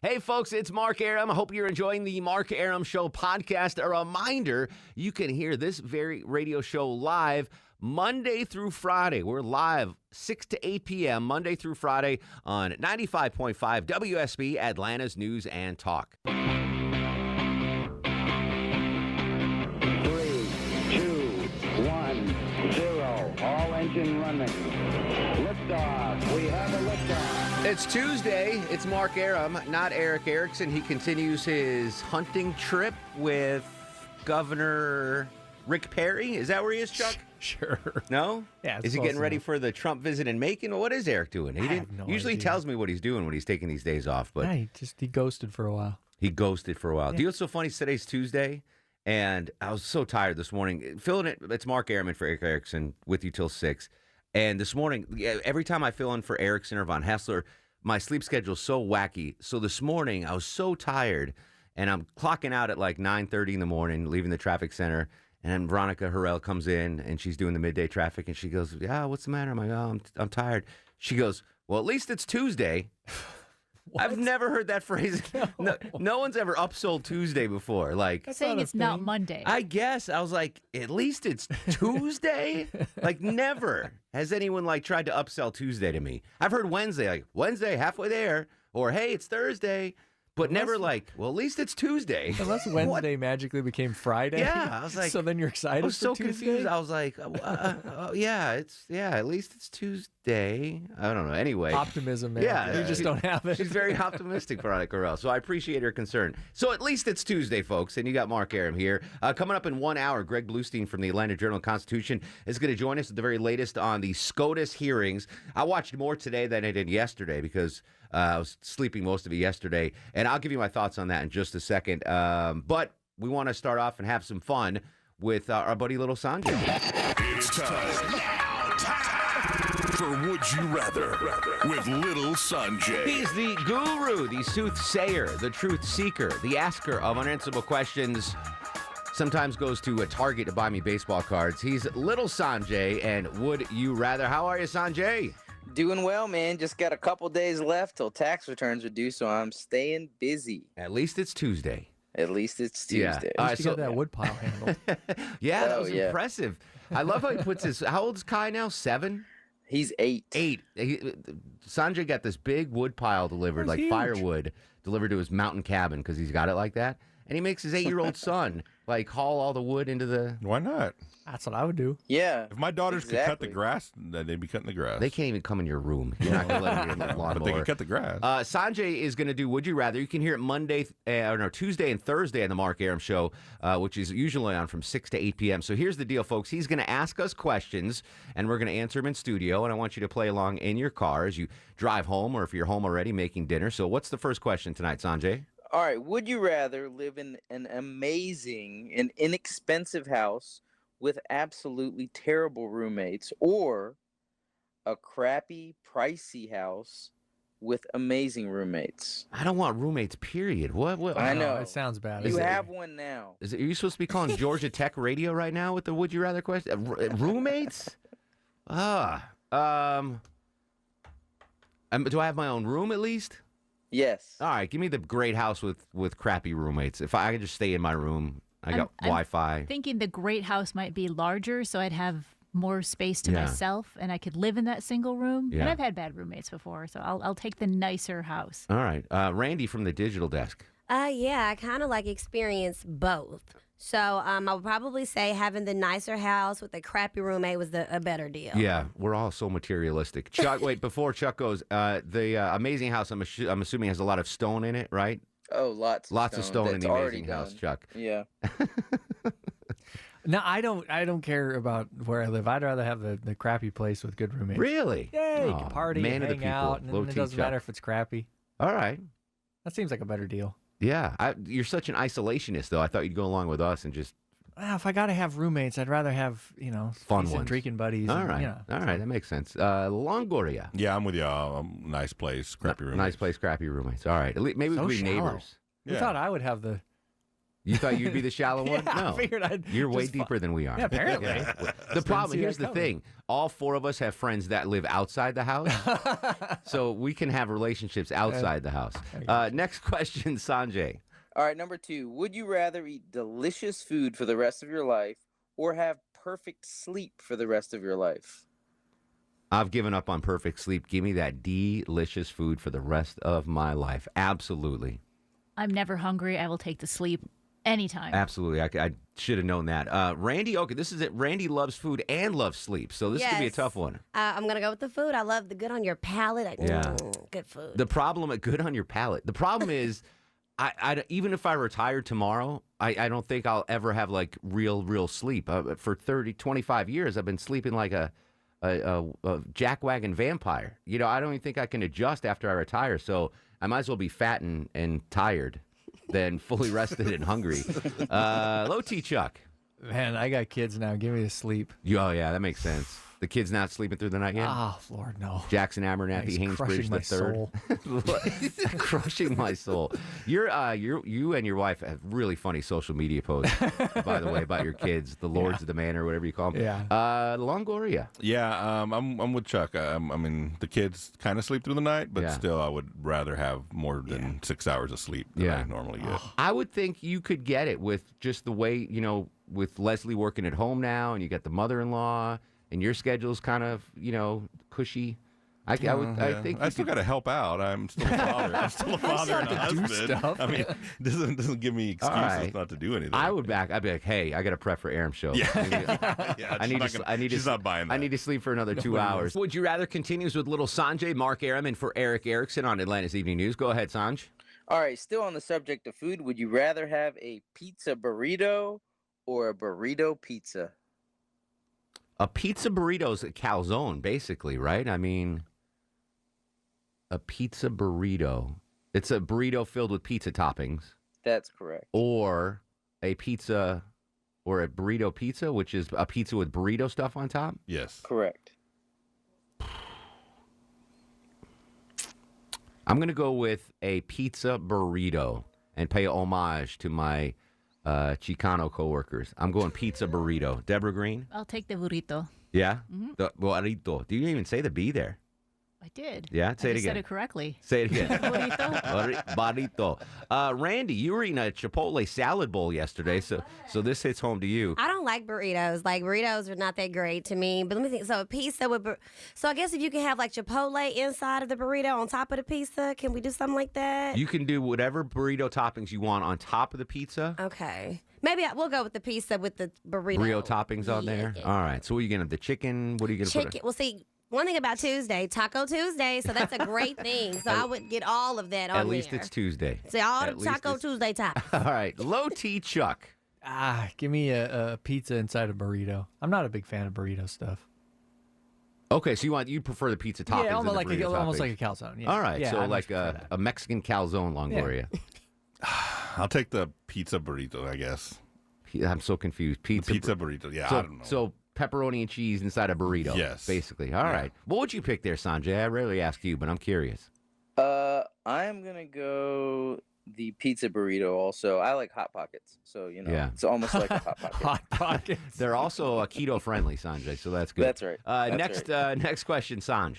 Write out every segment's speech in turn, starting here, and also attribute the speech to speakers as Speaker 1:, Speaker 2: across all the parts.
Speaker 1: Hey, folks, it's Mark Arum. I hope you're enjoying the Mark Arum Show podcast. A reminder, you can hear this very radio show live Monday through Friday. We're live 6 to 8 p.m. Monday through Friday on 95.5 WSB, Atlanta's News and Talk.
Speaker 2: 3, 2, 1, 0. All engine running. Liftoff. We have a liftoff.
Speaker 1: It's Tuesday. It's Mark Arum, not Eric Erickson. He continues his hunting trip with Governor Rick Perry. Is that where he is, Chuck?
Speaker 3: Sure.
Speaker 1: No?
Speaker 3: Yeah.
Speaker 1: Is he getting ready for the Trump visit in Macon? What is Eric doing? He
Speaker 3: have no
Speaker 1: usually
Speaker 3: idea.
Speaker 1: tells me what he's doing when he's taking these days off, but
Speaker 3: Yeah, he ghosted for a while.
Speaker 1: he ghosted for a while.
Speaker 3: Yeah.
Speaker 1: Do you know what's so funny? Today's Tuesday, and I was so tired this morning. Filling it, it's Mark Arum for Eric Erickson with you till 6. And this morning, every time I fill in for Erickson or Von Hessler, my sleep schedule is so wacky. So this morning, I was so tired, and I'm clocking out at like 9:30 in the morning, leaving the traffic center, and then Veronica Harrell comes in, and she's doing the midday traffic, and she goes, "Yeah, what's the matter?" I'm like, "Oh, I'm tired." She goes, "Well, at least it's Tuesday." I've never heard that phrase. No one's ever upsold Tuesday before. Like
Speaker 4: Saying it's not Monday.
Speaker 1: I guess. I was like, at least it's Tuesday? Like, never has anyone, like, tried to upsell Tuesday to me. I've heard Wednesday, like, Wednesday, halfway there. Or, hey, it's Thursday. But never like, well, at least it's Tuesday.
Speaker 3: Unless Wednesday magically became Friday.
Speaker 1: Yeah, I was like,
Speaker 3: so then you're excited.
Speaker 1: I was so
Speaker 3: for Tuesday?
Speaker 1: confused. I was like, yeah, at least it's Tuesday. I don't know. Anyway.
Speaker 3: Optimism, man.
Speaker 1: Yeah.
Speaker 3: You just don't have it.
Speaker 1: She's very optimistic, Veronica Harrell, so I appreciate her concern. So at least it's Tuesday, folks, and you got Mark Arum here. Coming up in 1 hour, Greg Bluestein from the Atlanta Journal-Constitution is going to join us at the very latest on the SCOTUS hearings. I watched more today than I did yesterday because I was sleeping most of it yesterday, and I'll give you my thoughts on that in just a second. But we want to start off and have some fun with our buddy Lil Sanjay.
Speaker 5: It's time for Would You Rather with Lil Sanjay.
Speaker 1: He's the guru, the soothsayer, the truth seeker, the asker of unanswerable questions. Sometimes goes to a Target to buy me baseball cards. He's Lil Sanjay, and Would You Rather. How are you, Sanjay?
Speaker 6: Doing well, man. Just got a couple days left till tax returns are due, so I'm staying busy.
Speaker 1: At least it's Tuesday.
Speaker 6: At least it's
Speaker 1: Yeah.
Speaker 6: Tuesday.
Speaker 1: All
Speaker 3: At
Speaker 1: right,
Speaker 3: least you got that wood pile handle.
Speaker 1: Yeah, that
Speaker 6: Oh,
Speaker 1: was
Speaker 6: yeah.
Speaker 1: impressive. I love how he puts his. How old is Kai now? 7?
Speaker 6: He's 8.
Speaker 1: 8. Sanjay got this big wood pile delivered, like
Speaker 3: huge.
Speaker 1: firewood, delivered to his mountain cabin because he's got it like that. And he makes his 8-year-old son like haul all the wood into the.
Speaker 7: Why not?
Speaker 3: That's what I would do.
Speaker 6: Yeah.
Speaker 7: If my daughters could cut the
Speaker 6: Exactly.
Speaker 7: grass, then they'd be cutting the grass.
Speaker 1: They can't even come in your room. You're not going to let them get in the
Speaker 7: but they
Speaker 1: lawnmower.
Speaker 7: can cut the grass.
Speaker 1: Sanjay is going to do Would You Rather. You can hear it Tuesday and Thursday on the Mark Arum Show, which is usually on from 6 to 8 p.m. So here's the deal, folks. He's going to ask us questions, and we're going to answer them in studio. And I want you to play along in your car as you drive home, or if you're home already making dinner. So what's the first question tonight, Sanjay?
Speaker 6: All right. Would you rather live in an amazing and inexpensive house with absolutely terrible roommates, or a crappy, pricey house with amazing roommates?
Speaker 1: I don't want roommates, period. What?
Speaker 6: I know.
Speaker 3: It sounds bad.
Speaker 6: You
Speaker 1: it-
Speaker 6: have one now.
Speaker 1: Are you supposed to be calling Georgia Tech Radio right now with the Would You Rather question? Roommates? Do I have my own room at least?
Speaker 6: Yes.
Speaker 1: All right, give me the great house with crappy roommates. If I could just stay in my room, I got
Speaker 4: I'm
Speaker 1: Wi-Fi.
Speaker 4: Thinking the great house might be larger, so I'd have more space to
Speaker 1: Yeah.
Speaker 4: myself, and I could live in that single room.
Speaker 1: Yeah.
Speaker 4: And I've had bad roommates before, so I'll take the nicer house.
Speaker 1: All right, Randy from the digital desk.
Speaker 8: Yeah, I kind of like experience both. So I would probably say having the nicer house with a crappy roommate was a better deal.
Speaker 1: Yeah, we're all so materialistic. Chuck, wait, before Chuck goes, the amazing house, I'm assuming has a lot of stone in it, right?
Speaker 6: Oh, lots
Speaker 1: Of stone in
Speaker 6: That's
Speaker 1: the
Speaker 6: already
Speaker 1: amazing house,
Speaker 6: done.
Speaker 1: Chuck.
Speaker 6: Yeah.
Speaker 3: No, I don't care about where I live. I'd rather have the crappy place with good roommates.
Speaker 1: Really?
Speaker 3: Yay, you
Speaker 1: Oh,
Speaker 3: can party,
Speaker 1: man of the
Speaker 3: hang
Speaker 1: people.
Speaker 3: out, and
Speaker 1: Low
Speaker 3: it
Speaker 1: T
Speaker 3: doesn't
Speaker 1: Chuck.
Speaker 3: matter if it's crappy.
Speaker 1: All right.
Speaker 3: That seems like a better deal.
Speaker 1: Yeah, you're such an isolationist, though. I thought you'd go along with us and just
Speaker 3: Well, if I got to have roommates, I'd rather have,
Speaker 1: Fun
Speaker 3: decent
Speaker 1: ones.
Speaker 3: drinking buddies.
Speaker 1: All
Speaker 3: and,
Speaker 1: right. All right, that makes sense. Longoria.
Speaker 7: Yeah, I'm with you. Nice place, crappy room.
Speaker 1: Nice place, crappy roommates. All right. Maybe
Speaker 3: So
Speaker 1: we could be
Speaker 3: shallow.
Speaker 1: neighbors.
Speaker 3: Who
Speaker 7: Yeah.
Speaker 3: thought I would have
Speaker 1: You thought you'd be the shallow one?
Speaker 3: Yeah,
Speaker 1: No.
Speaker 3: I figured
Speaker 1: You're way deeper than we are.
Speaker 3: Yeah, apparently.
Speaker 1: The problem,
Speaker 3: see
Speaker 1: here's
Speaker 3: that
Speaker 1: the thing. All 4 of us have friends that live outside the house. So we can have relationships outside the house. Next question, Sanjay.
Speaker 6: All right, number 2. Would you rather eat delicious food for the rest of your life or have perfect sleep for the rest of your life?
Speaker 1: I've given up on perfect sleep. Give me that delicious food for the rest of my life. Absolutely.
Speaker 4: I'm never hungry. I will take the sleep anytime.
Speaker 1: Absolutely. I should have known that. Randy, okay, this is it. Randy loves food and loves sleep, so this could be a tough one.
Speaker 8: I'm going to go with the food. I love the good on your palate. Good food.
Speaker 1: The problem at good on your palate. The problem is, I even if I retire tomorrow, I don't think I'll ever have like real sleep. For 25 years, I've been sleeping like a jackwagon vampire. You know, I don't even think I can adjust after I retire. So I might as well be fat and tired than fully rested and hungry. Low T Chuck.
Speaker 3: Man, I got kids now. Give me the sleep.
Speaker 1: Oh, yeah, that makes sense. The kid's not sleeping through the night yet?
Speaker 3: Oh, Lord, no.
Speaker 1: Jackson Abernathy, Hainsbridge the third. Crushing my soul. You and your wife have really funny social media posts, by the way, about your kids, the Lords of the Manor, whatever you call them.
Speaker 3: Yeah.
Speaker 1: Longoria.
Speaker 7: Yeah, I'm with Chuck. I mean, the kids kind of sleep through the night, but still, I would rather have more than 6 hours of sleep than I normally get.
Speaker 1: I would think you could get it with just the way, with Leslie working at home now, and you got the mother-in-law, and your schedule's kind of, cushy. I think
Speaker 7: I still got to help out. I'm still a father. I'm still a father and a husband. I mean, doesn't give me excuses not to do anything.
Speaker 1: I'd be like, hey, I got to prep for Arum show.
Speaker 7: Yeah.
Speaker 1: She's
Speaker 7: not buying that.
Speaker 1: I need to sleep for another 2 hours. Would you rather continues with little Sanjay, Mark Arum, and for Eric Erickson on Atlanta's Evening News. Go ahead, Sanj.
Speaker 6: All right, still on the subject of food, would you rather have a pizza burrito or a burrito pizza?
Speaker 1: A pizza burrito is a calzone, basically, right? I mean, a pizza burrito. It's a burrito filled with pizza toppings.
Speaker 6: That's correct.
Speaker 1: Or a pizza, or a burrito pizza, which is a pizza with burrito stuff on top?
Speaker 7: Yes.
Speaker 6: Correct.
Speaker 1: I'm going to go with a pizza burrito and pay homage to my Chicano coworkers. I'm going pizza burrito. Deborah Green?
Speaker 4: I'll take the burrito.
Speaker 1: Yeah? The burrito. Do you even say the B there?
Speaker 4: I did.
Speaker 1: Yeah? Say it again.
Speaker 4: I said it correctly.
Speaker 1: Say it again.
Speaker 4: Burrito.
Speaker 1: Burrito. Randy, you were eating a Chipotle salad bowl yesterday, so this hits home to you.
Speaker 8: I don't like burritos. Like, burritos are not that great to me. But let me think. So a pizza with so I guess if you can have like Chipotle inside of the burrito on top of the pizza, can we do something like that?
Speaker 1: You can do whatever burrito toppings you want on top of the pizza.
Speaker 8: Okay. Maybe we'll go with the pizza with the burrito.
Speaker 1: Burrito toppings on there?
Speaker 8: Yeah.
Speaker 1: All right. So what are you going to have? The chicken? What are you going to put?
Speaker 8: Well, see, one thing about Tuesday, Taco Tuesday, so that's a great thing. So I would get all of that on there.
Speaker 1: At least it's Tuesday.
Speaker 8: See, all the Taco Tuesday toppings.
Speaker 1: All right. Low T Chuck.
Speaker 3: Give me a pizza inside a burrito. I'm not a big fan of burrito stuff.
Speaker 1: Okay, so you prefer the pizza toppings?
Speaker 3: Yeah, almost
Speaker 1: than the burrito
Speaker 3: almost
Speaker 1: toppings.
Speaker 3: like a calzone. Yeah.
Speaker 1: All right,
Speaker 3: yeah,
Speaker 1: so
Speaker 3: I
Speaker 1: like a Mexican calzone, Longoria.
Speaker 7: I'll take the pizza burrito, I guess.
Speaker 1: I'm so confused. Pizza
Speaker 7: burrito. Yeah,
Speaker 1: so,
Speaker 7: I don't know.
Speaker 1: So pepperoni and cheese inside a burrito.
Speaker 7: Yes.
Speaker 1: Basically. All right. What would you pick there, Sanjay? I rarely ask you, but I'm curious.
Speaker 6: I'm going to go the pizza burrito also. I like Hot Pockets, so, it's almost like a Hot Pocket.
Speaker 3: Hot Pockets.
Speaker 1: They're also keto-friendly, Sanjay, so that's good.
Speaker 6: That's right.
Speaker 1: Next question, Sanj.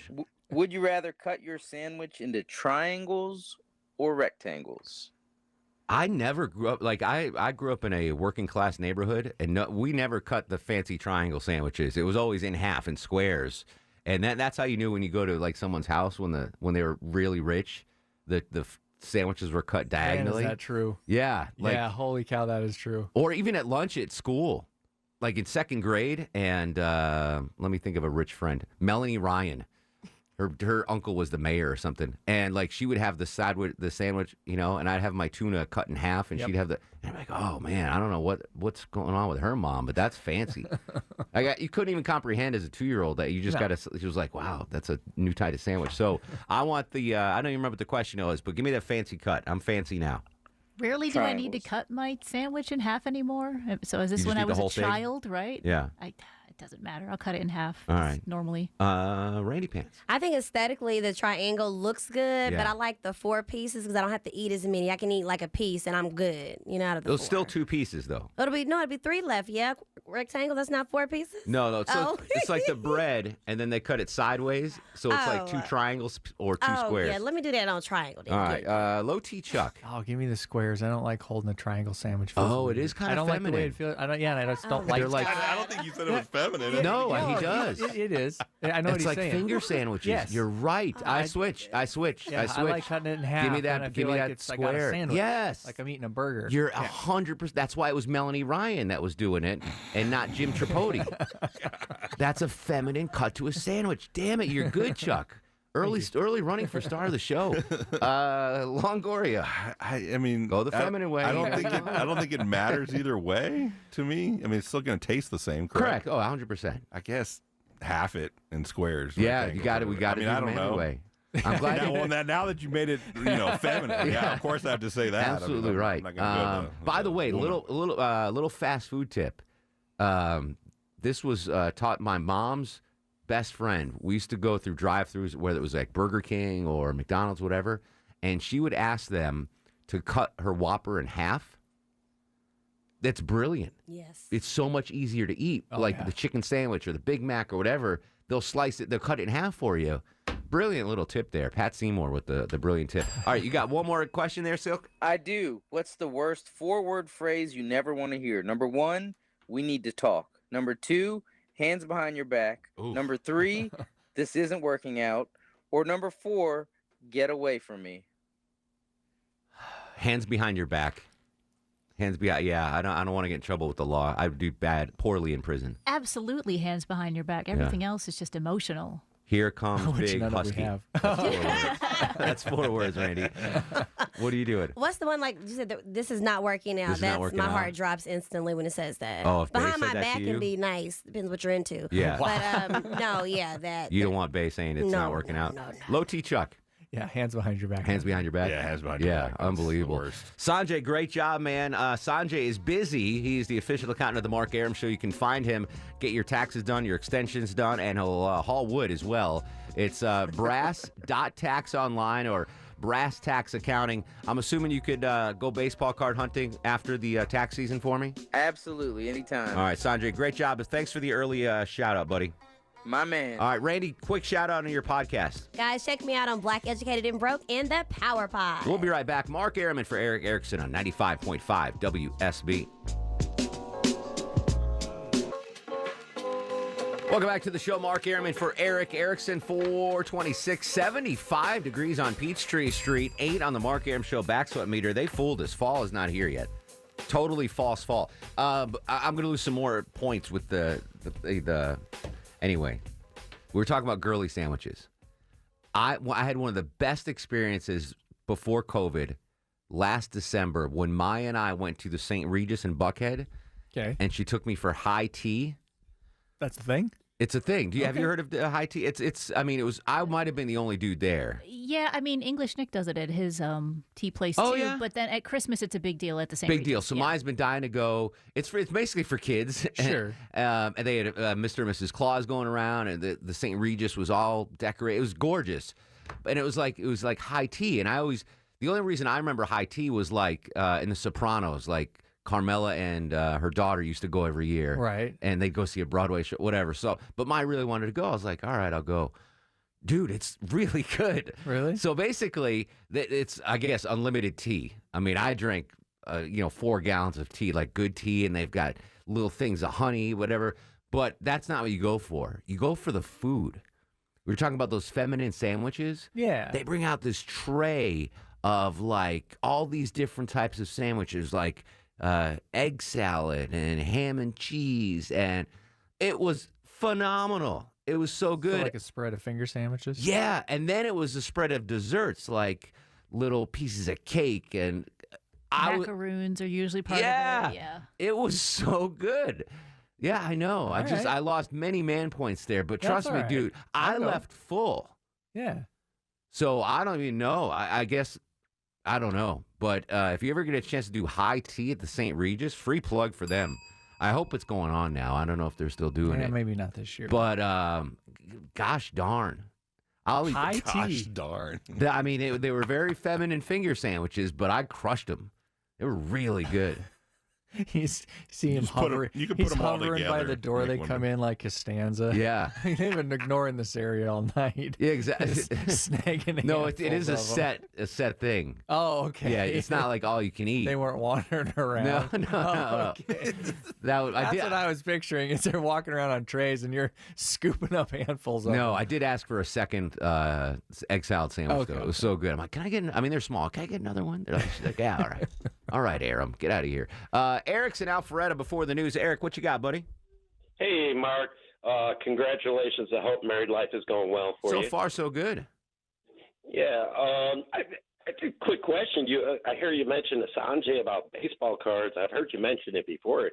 Speaker 6: Would you rather cut your sandwich into triangles or rectangles?
Speaker 1: I never grew up, I grew up in a working class neighborhood, and we never cut the fancy triangle sandwiches. It was always in half in squares. And that's how you knew when you go to like someone's house when they were really rich, the sandwiches were cut diagonally.
Speaker 3: Man, is that true?
Speaker 1: Yeah.
Speaker 3: Yeah, holy cow, that is true.
Speaker 1: Or even at lunch at school, like in second grade, and let me think of a rich friend, Melanie Ryan. Her uncle was the mayor or something, and like she would have the sandwich, and I'd have my tuna cut in half, and she'd have and I'm like, oh man, I don't know what's going on with her mom, but that's fancy. You couldn't even comprehend as a 2-year-old that you just she was like, wow, that's a new type of sandwich. So I want the I don't even remember what the question was, but give me that fancy cut. I'm fancy now.
Speaker 4: Rarely do I need to cut my sandwich in half anymore. So is this when I was a child, right?
Speaker 1: Yeah.
Speaker 4: It doesn't matter. I'll cut it in half.
Speaker 1: All right.
Speaker 4: Normally.
Speaker 1: Randy Pants.
Speaker 8: I think aesthetically the triangle looks good,
Speaker 1: Yeah.
Speaker 8: but I like the 4 pieces because I don't have to eat as many. I can eat like a piece and I'm good. Out of the
Speaker 1: Those
Speaker 8: 4.
Speaker 1: still 2 pieces though.
Speaker 8: It'll be 3 left. Yeah, rectangle. That's not 4 pieces.
Speaker 1: No, it's,
Speaker 8: Oh.
Speaker 1: it's like the bread, and then they cut it sideways, so it's like 2 triangles or 2 squares.
Speaker 8: Yeah, let me do that on triangle. Then.
Speaker 1: All right, low T Chuck.
Speaker 3: Oh, give me the squares. I don't like holding a triangle sandwich.
Speaker 1: Oh, it is kind
Speaker 3: I
Speaker 1: of
Speaker 3: don't
Speaker 1: feminine.
Speaker 3: like the way it feels. I don't. Yeah, I just don't like.
Speaker 1: They're like.
Speaker 7: I don't think you said it was feminine.
Speaker 1: No, he does.
Speaker 3: It is. I know what
Speaker 1: It's
Speaker 3: he's
Speaker 1: like
Speaker 3: saying.
Speaker 1: finger sandwiches.
Speaker 3: Yes.
Speaker 1: You're right. I switch.
Speaker 3: Yeah, I like cutting it in half.
Speaker 1: Give me that.
Speaker 3: and I
Speaker 1: Give
Speaker 3: feel
Speaker 1: me
Speaker 3: like
Speaker 1: that
Speaker 3: it's, I got a
Speaker 1: square.
Speaker 3: sandwich.
Speaker 1: Yes.
Speaker 3: Like I'm eating a burger.
Speaker 1: You're 100%. That's why it was Melanie Ryan that was doing it, and not Jim Tripodi. That's a feminine cut to a sandwich. Damn it, you're good, Chuck. Early running for star of the show. Longoria.
Speaker 7: I mean,
Speaker 1: Go the feminine way.
Speaker 7: I don't think it matters either way to me. I mean, it's still going to taste the same. Correct.
Speaker 1: Oh, 100%.
Speaker 7: I guess half it in squares.
Speaker 1: Yeah, you got it. We got
Speaker 7: I
Speaker 1: to
Speaker 7: mean,
Speaker 1: do
Speaker 7: I
Speaker 1: the
Speaker 7: don't
Speaker 1: manly
Speaker 7: know.
Speaker 1: way. I'm glad.
Speaker 7: Now that you made it, feminine. Yeah, of course I have to say that.
Speaker 1: Absolutely
Speaker 7: I'm
Speaker 1: right.
Speaker 7: not gonna go
Speaker 1: By the way,
Speaker 7: woman.
Speaker 1: little fast food tip. This was taught my mom's best friend. We used to go through drive-thrus, whether it was like Burger King or McDonald's, whatever, and she would ask them to cut her Whopper in half. That's brilliant.
Speaker 8: Yes.
Speaker 1: It's so much easier to eat, like the chicken sandwich or the Big Mac or whatever. They'll slice it. They'll cut it in half for you. Brilliant little tip there. Pat Seymour with the brilliant tip. All right, you got one more question there, Silk?
Speaker 6: I do. What's the worst 4-word phrase you never want to hear? Number 1, we need to talk. Number 2, hands behind your back.
Speaker 1: Oof.
Speaker 6: Number 3, this isn't working out. Or number 4, get away from me.
Speaker 1: Hands behind your back. Hands behind. Yeah, I don't want to get in trouble with the law. I would do poorly in prison.
Speaker 4: Absolutely, hands behind your back. Everything else is just emotional.
Speaker 1: Here comes
Speaker 3: Which
Speaker 1: Big
Speaker 3: none of we
Speaker 1: Husky.
Speaker 3: have.
Speaker 1: That's 4 words. That's 4 words, Randy. What are you doing?
Speaker 8: What's the one like you said? This is not working out.
Speaker 1: This is not working
Speaker 8: my
Speaker 1: out.
Speaker 8: heart drops instantly when it says that.
Speaker 1: Oh, if Bae
Speaker 8: behind
Speaker 1: said
Speaker 8: my
Speaker 1: that to
Speaker 8: back
Speaker 1: you?
Speaker 8: can be nice. Depends what you're into.
Speaker 1: Yeah.
Speaker 8: But no, yeah, that.
Speaker 1: You don't want Bae saying it's not
Speaker 8: No,
Speaker 1: working out.
Speaker 8: no.
Speaker 1: Low T Chuck.
Speaker 3: Yeah, hands behind your back.
Speaker 1: Hands behind your back.
Speaker 7: Yeah, hands behind your back. That's
Speaker 1: Unbelievable.
Speaker 7: the worst.
Speaker 1: Sanjay, great job, man. Sanjay is busy. He's the official accountant of the Mark Arum Show. You can find him, get your taxes done, your extensions done, and he'll haul wood as well. It's brass.tax online or Brass Tax Accounting. I'm assuming you could go baseball card hunting after the tax season for me?
Speaker 6: Absolutely, anytime.
Speaker 1: All right, Sanjay, great job. Thanks for the early shout out, buddy.
Speaker 6: My man.
Speaker 1: All right, Randy, quick shout out on your podcast.
Speaker 8: Guys, check me out on Black Educated and Broke and the Power Pod.
Speaker 1: We'll be right back. Mark Arum for Eric Erickson on 95.5 WSB. Welcome back to the show. Mark Arum for Eric Erickson, 426, 75 degrees on Peachtree Street, 8 on the Mark Arum Show Backswipe Meter. They fooled us. Fall is not here yet. Totally false fall. I'm going to lose some more points with the Anyway, we were talking about girly sandwiches. I had one of the best experiences before COVID last December when Maya and I went to the St. Regis in Buckhead.
Speaker 3: Okay.
Speaker 1: And she took me for high tea.
Speaker 3: That's the thing?
Speaker 1: It's a thing. Have you heard of the high tea? I might have been the only dude there.
Speaker 4: Yeah, I mean, English Nick does it at his tea place
Speaker 1: Oh,
Speaker 4: too.
Speaker 1: yeah?
Speaker 4: But then at Christmas, it's a big deal at the same.
Speaker 1: Big deal. So Maya's been dying to go. It's basically for kids.
Speaker 3: Sure.
Speaker 1: And they had Mr. and Mrs. Claus going around, and the St. Regis was all decorated. It was gorgeous, and it was like high tea. And the only reason I remember high tea was like in The Sopranos, like Carmela and her daughter used to go every year,
Speaker 3: Right.
Speaker 1: And they'd go see a Broadway show, whatever. So, but Maya really wanted to go. I was like, all right, I'll go. Dude, it's really good.
Speaker 3: Really?
Speaker 1: So basically, it's, I guess, unlimited tea. I mean, I drank, 4 gallons of tea, like good tea, and they've got little things of honey, whatever. But that's not what you go for. You go for the food. We were talking about those feminine sandwiches.
Speaker 3: Yeah.
Speaker 1: They bring out this tray of, like, all these different types of sandwiches, like egg salad and ham and cheese. And it was phenomenal. It was so good.
Speaker 3: So like a spread of finger sandwiches?
Speaker 1: Yeah, and then it was a spread of desserts, like little pieces of cake, and
Speaker 4: Macaroons are usually part of it. Yeah.
Speaker 1: It was so good. Yeah, I know. I lost many man points there, but
Speaker 3: That's
Speaker 1: trust
Speaker 3: all
Speaker 1: me,
Speaker 3: right.
Speaker 1: dude, I
Speaker 3: I'll go.
Speaker 1: left full.
Speaker 3: Yeah.
Speaker 1: So I don't even know. I guess I don't know. But if you ever get a chance to do high tea at the St. Regis, free plug for them. I hope it's going on now. I don't know if they're still doing it.
Speaker 3: Maybe not this year.
Speaker 1: But gosh darn.
Speaker 3: Gosh
Speaker 7: darn.
Speaker 1: I mean, they were very feminine finger sandwiches, but I crushed them. They were really good.
Speaker 3: He's seeing him hovering.
Speaker 7: You can put
Speaker 3: He's
Speaker 7: them all
Speaker 3: hovering by
Speaker 7: together,
Speaker 3: the door. They
Speaker 7: make
Speaker 3: come in like Costanza.
Speaker 1: Yeah.
Speaker 3: They've been ignoring this area all night.
Speaker 1: Yeah, exactly.
Speaker 3: Snagging.
Speaker 1: No, it is a
Speaker 3: handfuls of 'em.
Speaker 1: set thing.
Speaker 3: Oh, okay.
Speaker 1: Yeah, it's not like all you can eat.
Speaker 3: They weren't wandering around.
Speaker 1: No.
Speaker 3: Okay.
Speaker 1: That's
Speaker 3: what I was picturing. Is they're walking around on trays and you're scooping up handfuls of
Speaker 1: No,
Speaker 3: them.
Speaker 1: I did ask for a second egg salad sandwich, though. It was so good. I'm like, can I get, I mean, they're small. Can I get another one? She's like, yeah, all right. All right, Arum, get out of here. Erickson, Alpharetta, before the news. Eric, what you got, buddy?
Speaker 9: Hey, Mark. Congratulations. I hope married life is going well for you.
Speaker 1: So far, so good.
Speaker 9: Yeah. I quick question. I hear you mention Sanjay about baseball cards. I've heard you mention it before.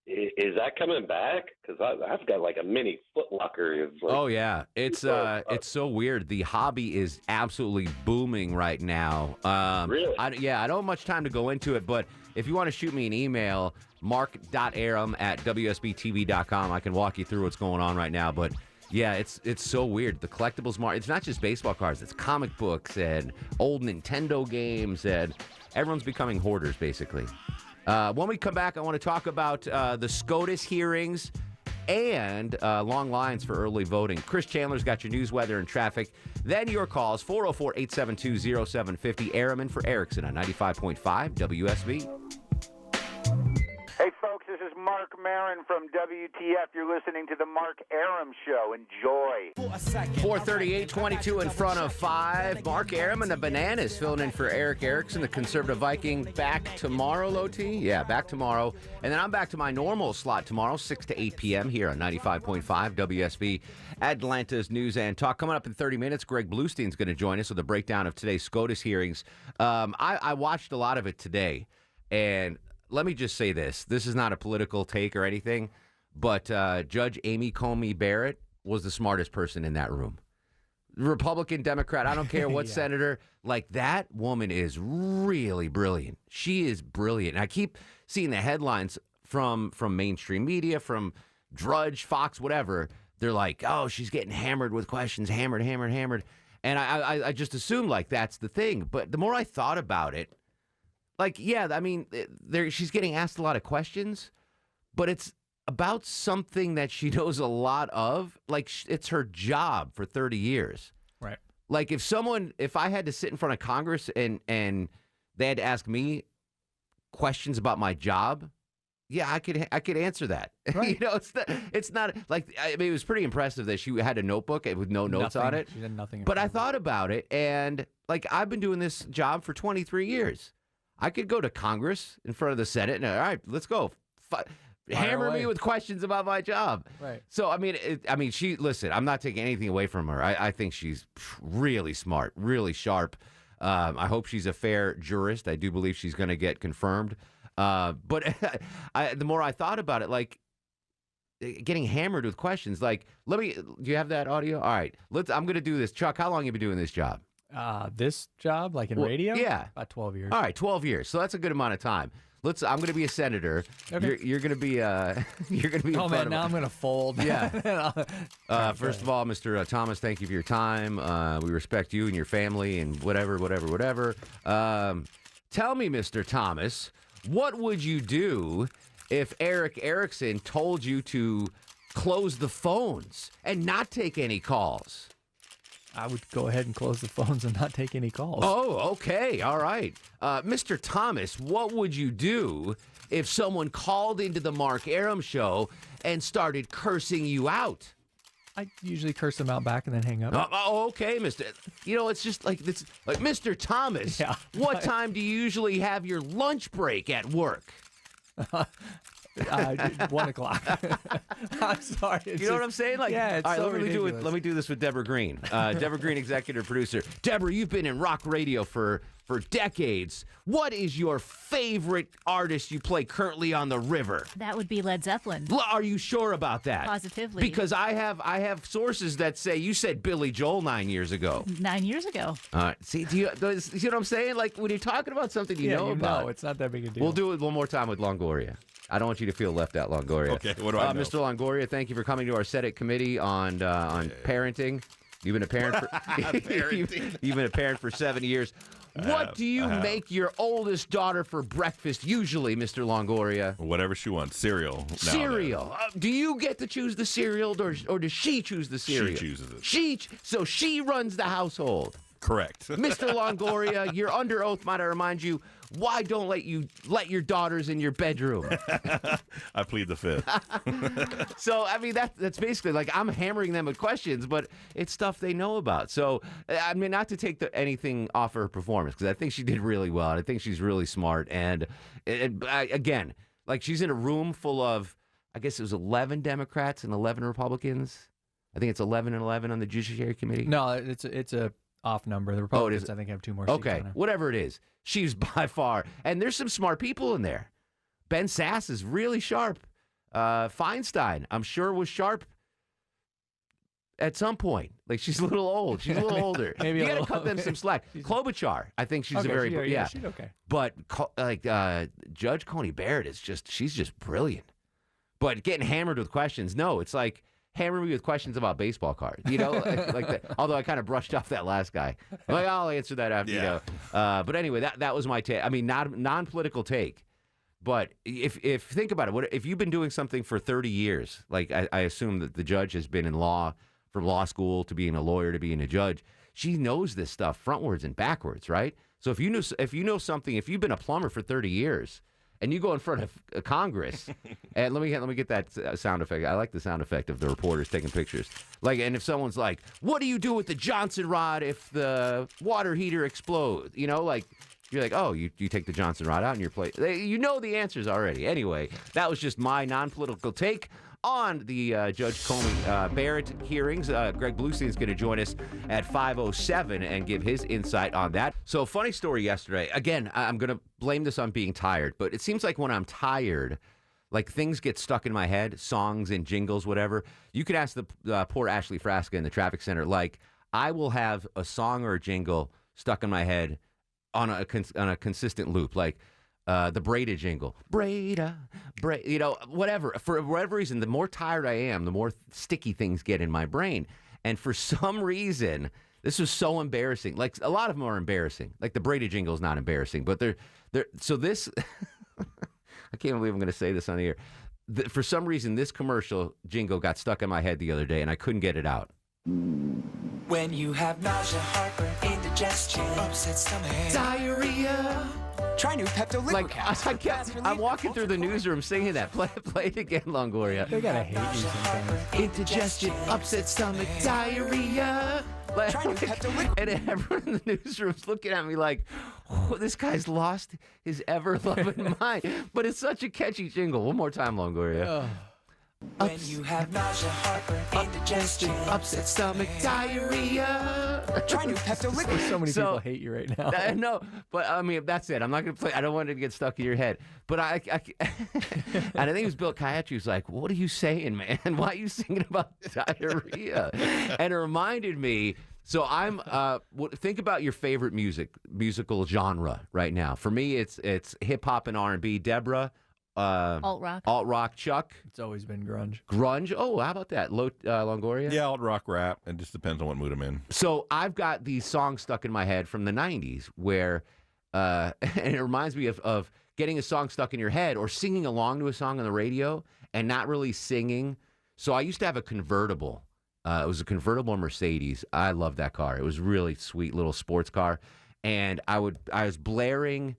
Speaker 9: Is that coming back? Because I've got like a mini Foot Locker.
Speaker 1: Oh yeah, it's so weird. The hobby is absolutely booming right now.
Speaker 9: Really?
Speaker 1: I don't have much time to go into it, but if you want to shoot me an email, mark.arum@wsbtv.com, I can walk you through what's going on right now. But yeah, it's so weird. The collectibles market. It's not just baseball cards. It's comic books and old Nintendo games, and everyone's becoming hoarders basically. When we come back, I want to talk about the SCOTUS hearings and long lines for early voting. Chris Chandler's got your news, weather, and traffic. Then your calls, 404-872-0750. Arum for Erickson on 95.5 WSB.
Speaker 2: Hey, folks, this is Mark Marin from WTF. You're listening to The Mark Arum Show. Enjoy.
Speaker 1: 438, 22 in front of 5. Mark Arum and the Bananas filling in for Eric Erickson, the conservative Viking. Back tomorrow, Loti? Yeah, back tomorrow. And then I'm back to my normal slot tomorrow, 6 to 8 p.m. here on 95.5 WSB, Atlanta's News and Talk. Coming up in 30 minutes, Greg Bluestein's going to join us with a breakdown of today's SCOTUS hearings. I watched a lot of it today, and let me just say this. This is not a political take or anything, but Judge Amy Coney Barrett was the smartest person in that room. Republican, Democrat, I don't care what senator. Like, that woman is really brilliant. She is brilliant. And I keep seeing the headlines from mainstream media, from Drudge, Fox, whatever. They're like, oh, she's getting hammered with questions, hammered. And I just assumed, like, that's the thing. But the more I thought about it, like, yeah, I mean, she's getting asked a lot of questions, but it's about something that she knows a lot of. Like, it's her job for 30 years.
Speaker 3: Right.
Speaker 1: Like, if I had to sit in front of Congress and they had to ask me questions about my job, yeah, I could answer that.
Speaker 3: Right.
Speaker 1: You know, it's not like, I mean, it was pretty impressive that she had a notebook with no notes on it.
Speaker 3: She did nothing.
Speaker 1: But I thought about it, and like, I've been doing this job for 23 years. I could go to Congress in front of the Senate and, all right, let's go. Hammer me with questions about my job.
Speaker 3: Right.
Speaker 1: So, listen, I'm not taking anything away from her. I think she's really smart, really sharp. I hope she's a fair jurist. I do believe she's going to get confirmed. But the more I thought about it, like, getting hammered with questions, like, do you have that audio? All right, I'm going to do this. Chuck, how long have you been doing this job?
Speaker 3: This job, like in radio?
Speaker 1: Yeah.
Speaker 3: About 12 years.
Speaker 1: All right, 12 years. So that's a good amount of time. I'm going to be a senator.
Speaker 3: Okay.
Speaker 1: You're going to be
Speaker 3: Oh man, now I'm going to fold.
Speaker 1: Yeah. First of all, Mr. Thomas, thank you for your time. We respect you and your family and whatever. Tell me, Mr. Thomas, what would you do if Eric Erickson told you to close the phones and not take any calls?
Speaker 3: I would go ahead and close the phones and not take any calls.
Speaker 1: Oh, okay. All right. Mr. Thomas, what would you do if someone called into the Mark Arum show and started cursing you out?
Speaker 3: I usually curse them out back and then hang up.
Speaker 1: Okay, Mr. You know, it's just like this. Like, Mr. Thomas,
Speaker 3: Yeah.
Speaker 1: What time do you usually have your lunch break at work?
Speaker 3: 1 o'clock. I'm sorry.
Speaker 1: You know what I'm saying? Like,
Speaker 3: yeah, it's
Speaker 1: all right,
Speaker 3: so
Speaker 1: let me do this with Deborah Green. Deborah Green, executive producer. Deborah, you've been in rock radio for decades. What is your favorite artist you play currently on the river?
Speaker 4: That would be Led Zeppelin.
Speaker 1: Are you sure about that?
Speaker 4: Positively.
Speaker 1: Because I have sources that say you said Billy Joel 9 years ago.
Speaker 4: 9 years ago.
Speaker 1: All right. See, see what I'm saying? Like, when you're talking about something you know about.
Speaker 3: No, it's not that big a deal.
Speaker 1: We'll do it one more time with Longoria. I don't want you to feel left out, Longoria.
Speaker 7: Okay, what do I know?
Speaker 1: Mr. Longoria, thank you for coming to our Senate committee on parenting. You've been a parent for you've been a parent for 7 years. What do you make your oldest daughter for breakfast usually, Mr. Longoria?
Speaker 7: Whatever she wants. Cereal.
Speaker 1: Cereal. Do you get to choose the cereal, or does she choose the cereal?
Speaker 7: She chooses it.
Speaker 1: So she runs the household.
Speaker 7: Correct.
Speaker 1: Mr. Longoria, you're under oath, might I remind you. Why don't let your daughters in your bedroom?
Speaker 7: I plead the fifth.
Speaker 1: So, I mean, that's basically like I'm hammering them with questions, but it's stuff they know about. So, I mean, not to take anything off her performance, because I think she did really well, and I think she's really smart. And again, like she's in a room full of, I guess it was 11 Democrats and 11 Republicans. I think it's 11 and 11 on the Judiciary Committee.
Speaker 3: No, it's a off number. The Republicans, I think, have 2 more seats.
Speaker 1: Okay, whatever it is. She's by far, and there's some smart people in there. Ben Sass is really sharp. Feinstein, I'm sure, was sharp at some point. Like, she's a little old. She's a little older.
Speaker 3: Maybe
Speaker 1: you got to cut them some slack. Klobuchar, I think she's
Speaker 3: okay,
Speaker 1: a very
Speaker 3: she's okay.
Speaker 1: But Judge Coney Barrett she's just brilliant. But getting hammered with questions, no, it's like hammer me with questions about baseball cards, like that. Although I kind of brushed off that last guy. I'm like, I'll answer that after, But anyway, that was my take. I mean, not non-political take. But if think about it, if you've been doing something for 30 years, like I assume that the judge has been in law, from law school to being a lawyer to being a judge, she knows this stuff frontwards and backwards, right? So if you know something, if you've been a plumber for 30 years, and you go in front of Congress, and let me get that sound effect. I like the sound effect of the reporters taking pictures. Like, and if someone's like, "What do you do with the Johnson rod if the water heater explodes?" Like you're like, "Oh, you take the Johnson rod out in your plate." You know the answers already. Anyway, that was just my non-political take on the Judge Coney Barrett hearings. Greg Bluestein is going to join us at 5:07 and give his insight on that. So, funny story yesterday. Again, I'm going to blame this on being tired, but it seems like when I'm tired, like things get stuck in my head, songs and jingles, whatever. You could ask the poor Ashley Frasca in the traffic center. Like, I will have a song or a jingle stuck in my head on a consistent loop, like the Breda jingle, Breda, whatever. For whatever reason, the more tired I am, the more sticky things get in my brain. And for some reason, this was so embarrassing. Like, a lot of them are embarrassing. Like, the Breda jingle is not embarrassing, but they're so this. I can't believe I'm going to say this on the air. For some reason, this commercial jingle got stuck in my head the other day, and I couldn't get it out.
Speaker 10: When you have nausea, heartburn, indigestion, upset stomach, diarrhea, try new Pepto-Liquid capsules.
Speaker 1: I'm walking through the newsroom singing that. Play it again, Longoria.
Speaker 3: They gotta hate you sometimes.
Speaker 10: Indigestion, upset stomach, diarrhea. Try new Pepto-Liquid.
Speaker 1: And everyone in the newsroom's looking at me like, oh, this guy's lost his ever-loving mind. But it's such a catchy jingle. One more time, Longoria.
Speaker 10: When you have nausea, heartburn, indigestion, upset stomach, diarrhea, try new Pepto-Liquid.
Speaker 3: So many people hate you right now.
Speaker 1: No, but I mean, that's it. I'm not going to play. I don't want it to get stuck in your head. But and I think it was Bill Kayachi who's like, what are you saying, man? Why are you singing about diarrhea? And it reminded me. So think about your favorite musical genre right now. For me, it's hip hop and R&B. Deborah.
Speaker 4: Alt rock.
Speaker 1: Chuck.
Speaker 3: It's always been grunge.
Speaker 1: Grunge. Oh, how about that? Longoria.
Speaker 7: Yeah, alt rock, rap. It just depends on what mood I'm in.
Speaker 1: So I've got these songs stuck in my head from the '90s where, and it reminds me of getting a song stuck in your head or singing along to a song on the radio and not really singing. So I used to have a convertible. It was a convertible Mercedes. I loved that car. It was really sweet little sports car, and I was blaring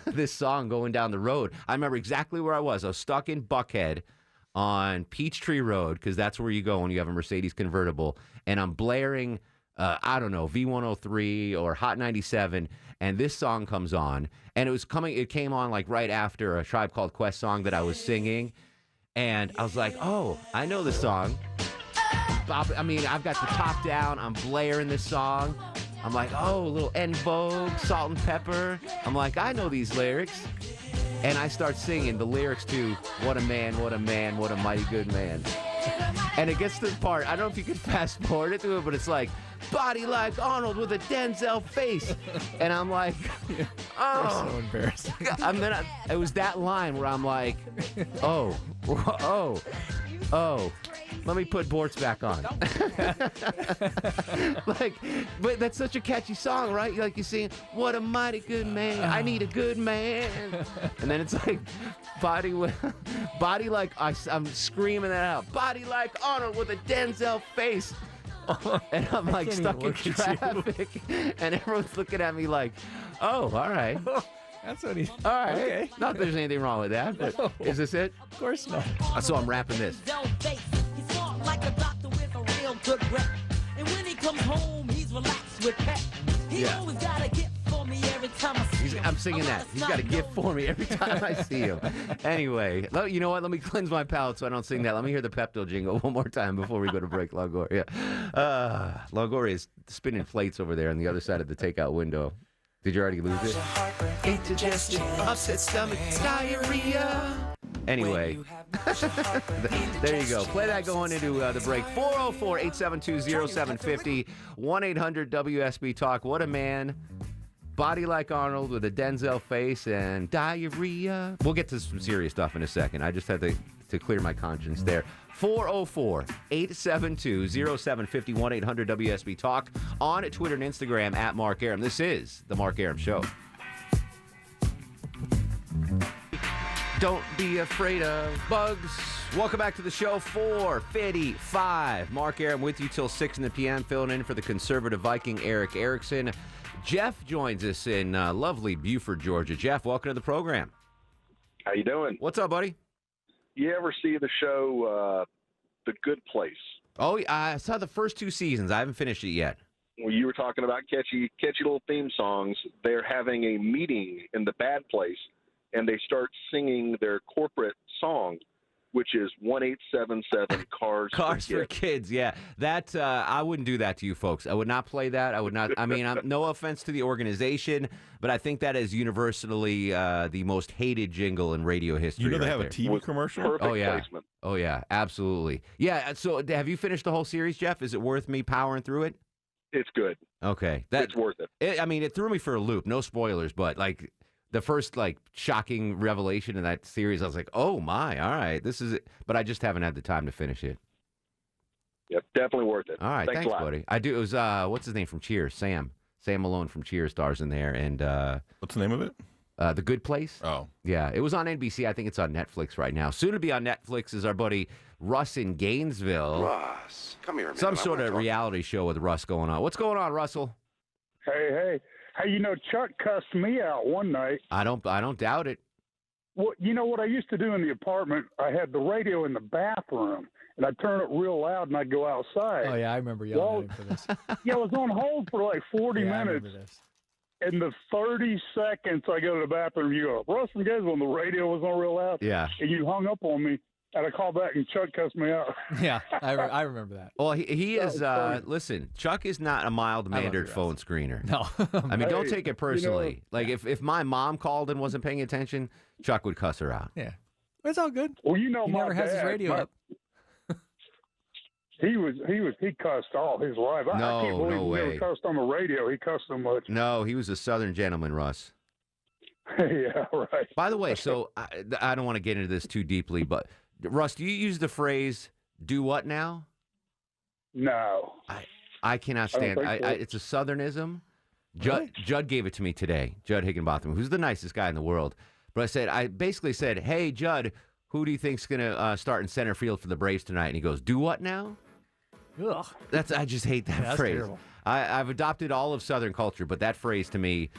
Speaker 1: this song going down the road. I remember exactly where I was. I was stuck in Buckhead on Peachtree Road, because that's where you go when you have a Mercedes convertible. And I'm blaring, I don't know, V103 or Hot 97, and this song comes on. And it came on like right after a Tribe Called Quest song that I was singing. And I was like, oh, I know this song. I mean, I've got the top down. I'm blaring this song. I'm like, oh, a little En Vogue, Salt and Pepper. I'm like, I know these lyrics. And I start singing the lyrics to What a Man, What a Man, What a Mighty Good Man. And it gets to the part, I don't know if you can fast forward it to it, but it's like, body like Arnold with a Denzel face. And I'm like, oh.
Speaker 3: So embarrassing.
Speaker 1: It was that line where I'm like, oh. Let me put Bortz back on. But that's such a catchy song, right? Like you sing, what a mighty good man. I need a good man. And then it's like, body like, I'm screaming that out. Body like Arnold with a Denzel face. And I'm like stuck in traffic. And everyone's looking at me like, oh, all right.
Speaker 3: That's what he's...
Speaker 1: All right.
Speaker 3: Okay.
Speaker 1: Not that there's anything wrong with that, but
Speaker 3: No.
Speaker 1: Is this it?
Speaker 3: Of course not.
Speaker 1: So I'm rapping this.
Speaker 11: He's smart like a doctor with a real good rep. And when he comes home, he's relaxed with pep. He always got a gift for me every time I see him.
Speaker 1: I'm singing that. He's got a gift for me every time I see him. Anyway, you know what? Let me cleanse my palate so I don't sing that. Let me hear the Pepto jingle one more time before we go to break, Longoria. Longoria is spinning plates over there on the other side of the takeout window. Did you already lose it?
Speaker 10: Indigestion, upset stomach, diarrhea.
Speaker 1: Anyway, there you go. Play that going into the break. 404-872-0750, 1-800-WSB-TALK. What a man. Body like Arnold with a Denzel face and diarrhea. We'll get to some serious stuff in a second. I just had to clear my conscience there. 404-872-0750, 1-800-WSB-TALK. On Twitter and Instagram at Mark Arum. This is The Mark Arum Show. Don't be afraid of bugs. Welcome back to the show. 4:55. Mark Arum with you till 6 p.m. Filling in for the conservative Viking Eric Erickson. Jeff joins us in lovely Buford, Georgia. Jeff, welcome to the program.
Speaker 12: How you doing?
Speaker 1: What's up, buddy?
Speaker 12: You ever see the show The Good Place?
Speaker 1: Oh, I saw the first 2 seasons. I haven't finished it yet.
Speaker 12: Well, you were talking about catchy little theme songs. They're having a meeting in the Bad Place, and they start singing their corporate song, which is 1877 Cars
Speaker 1: for Kids. Yeah, that I wouldn't do that to you folks. I would not play that. I would not. I mean, no offense to the organization, but I think that is universally the most hated jingle in radio history.
Speaker 7: You know they have a TV commercial?
Speaker 12: Perfect
Speaker 1: yeah.
Speaker 12: placement.
Speaker 1: Oh yeah, absolutely. Yeah. So have you finished the whole series, Jeff? Is it worth me powering through it?
Speaker 12: It's good.
Speaker 1: Okay,
Speaker 12: it's worth it.
Speaker 1: I mean, it threw me for a loop. No spoilers, but like. The first, shocking revelation in that series, I was like, oh, my, all right, this is it. But I just haven't had the time to finish it.
Speaker 12: Yep, definitely worth it.
Speaker 1: All right, thanks buddy. I do. It was, what's his name from Cheers? Sam Malone from Cheers stars in there. And
Speaker 7: what's the name of it?
Speaker 1: The Good Place.
Speaker 7: Oh.
Speaker 1: Yeah, it was on NBC. I think it's on Netflix right now. Soon to be on Netflix is our buddy Russ in Gainesville.
Speaker 13: Russ, come here a minute.
Speaker 1: Some sort of reality show with Russ going on. What's going on, Russell?
Speaker 14: Hey, you know, Chuck cussed me out one night.
Speaker 1: I don't doubt it.
Speaker 14: Well, you know what I used to do in the apartment? I had the radio in the bathroom, and I'd turn it real loud, and I'd go outside.
Speaker 3: Oh, yeah, I remember yelling at him for this.
Speaker 14: Yeah, I was on hold for like 40 minutes.
Speaker 3: I remember this.
Speaker 14: In the 30 seconds I go to the bathroom, you go, Russ and Gaze, when the radio was on real loud.
Speaker 1: Yeah.
Speaker 14: And you hung up on me. And I called back, and Chuck cussed me out.
Speaker 3: Yeah, I remember that.
Speaker 1: Well, he is, listen, Chuck is not a mild-mannered phone screener.
Speaker 3: No.
Speaker 1: I mean, don't take it personally. If my mom called and wasn't paying attention, Chuck would cuss her out.
Speaker 3: Yeah. It's all good.
Speaker 14: Well, you know,
Speaker 3: he never has his radio up.
Speaker 14: He cussed all his life. I can't believe he never cussed on the radio. He cussed so much.
Speaker 1: No, he was a Southern gentleman, Russ.
Speaker 14: Yeah, right.
Speaker 1: By the way, so I don't want to get into this too deeply, but Russ, do you use the phrase "do what now"?
Speaker 14: No.
Speaker 1: I cannot stand it. It's a Southernism. Judd gave it to me today. Judd Higginbotham, who's the nicest guy in the world. But I basically said, "Hey, Judd, who do you think's gonna start in center field for the Braves tonight?" And he goes, "Do what now?"
Speaker 3: Ugh.
Speaker 1: I just hate that phrase.
Speaker 3: Terrible.
Speaker 1: I've adopted all of Southern culture, but that phrase to me,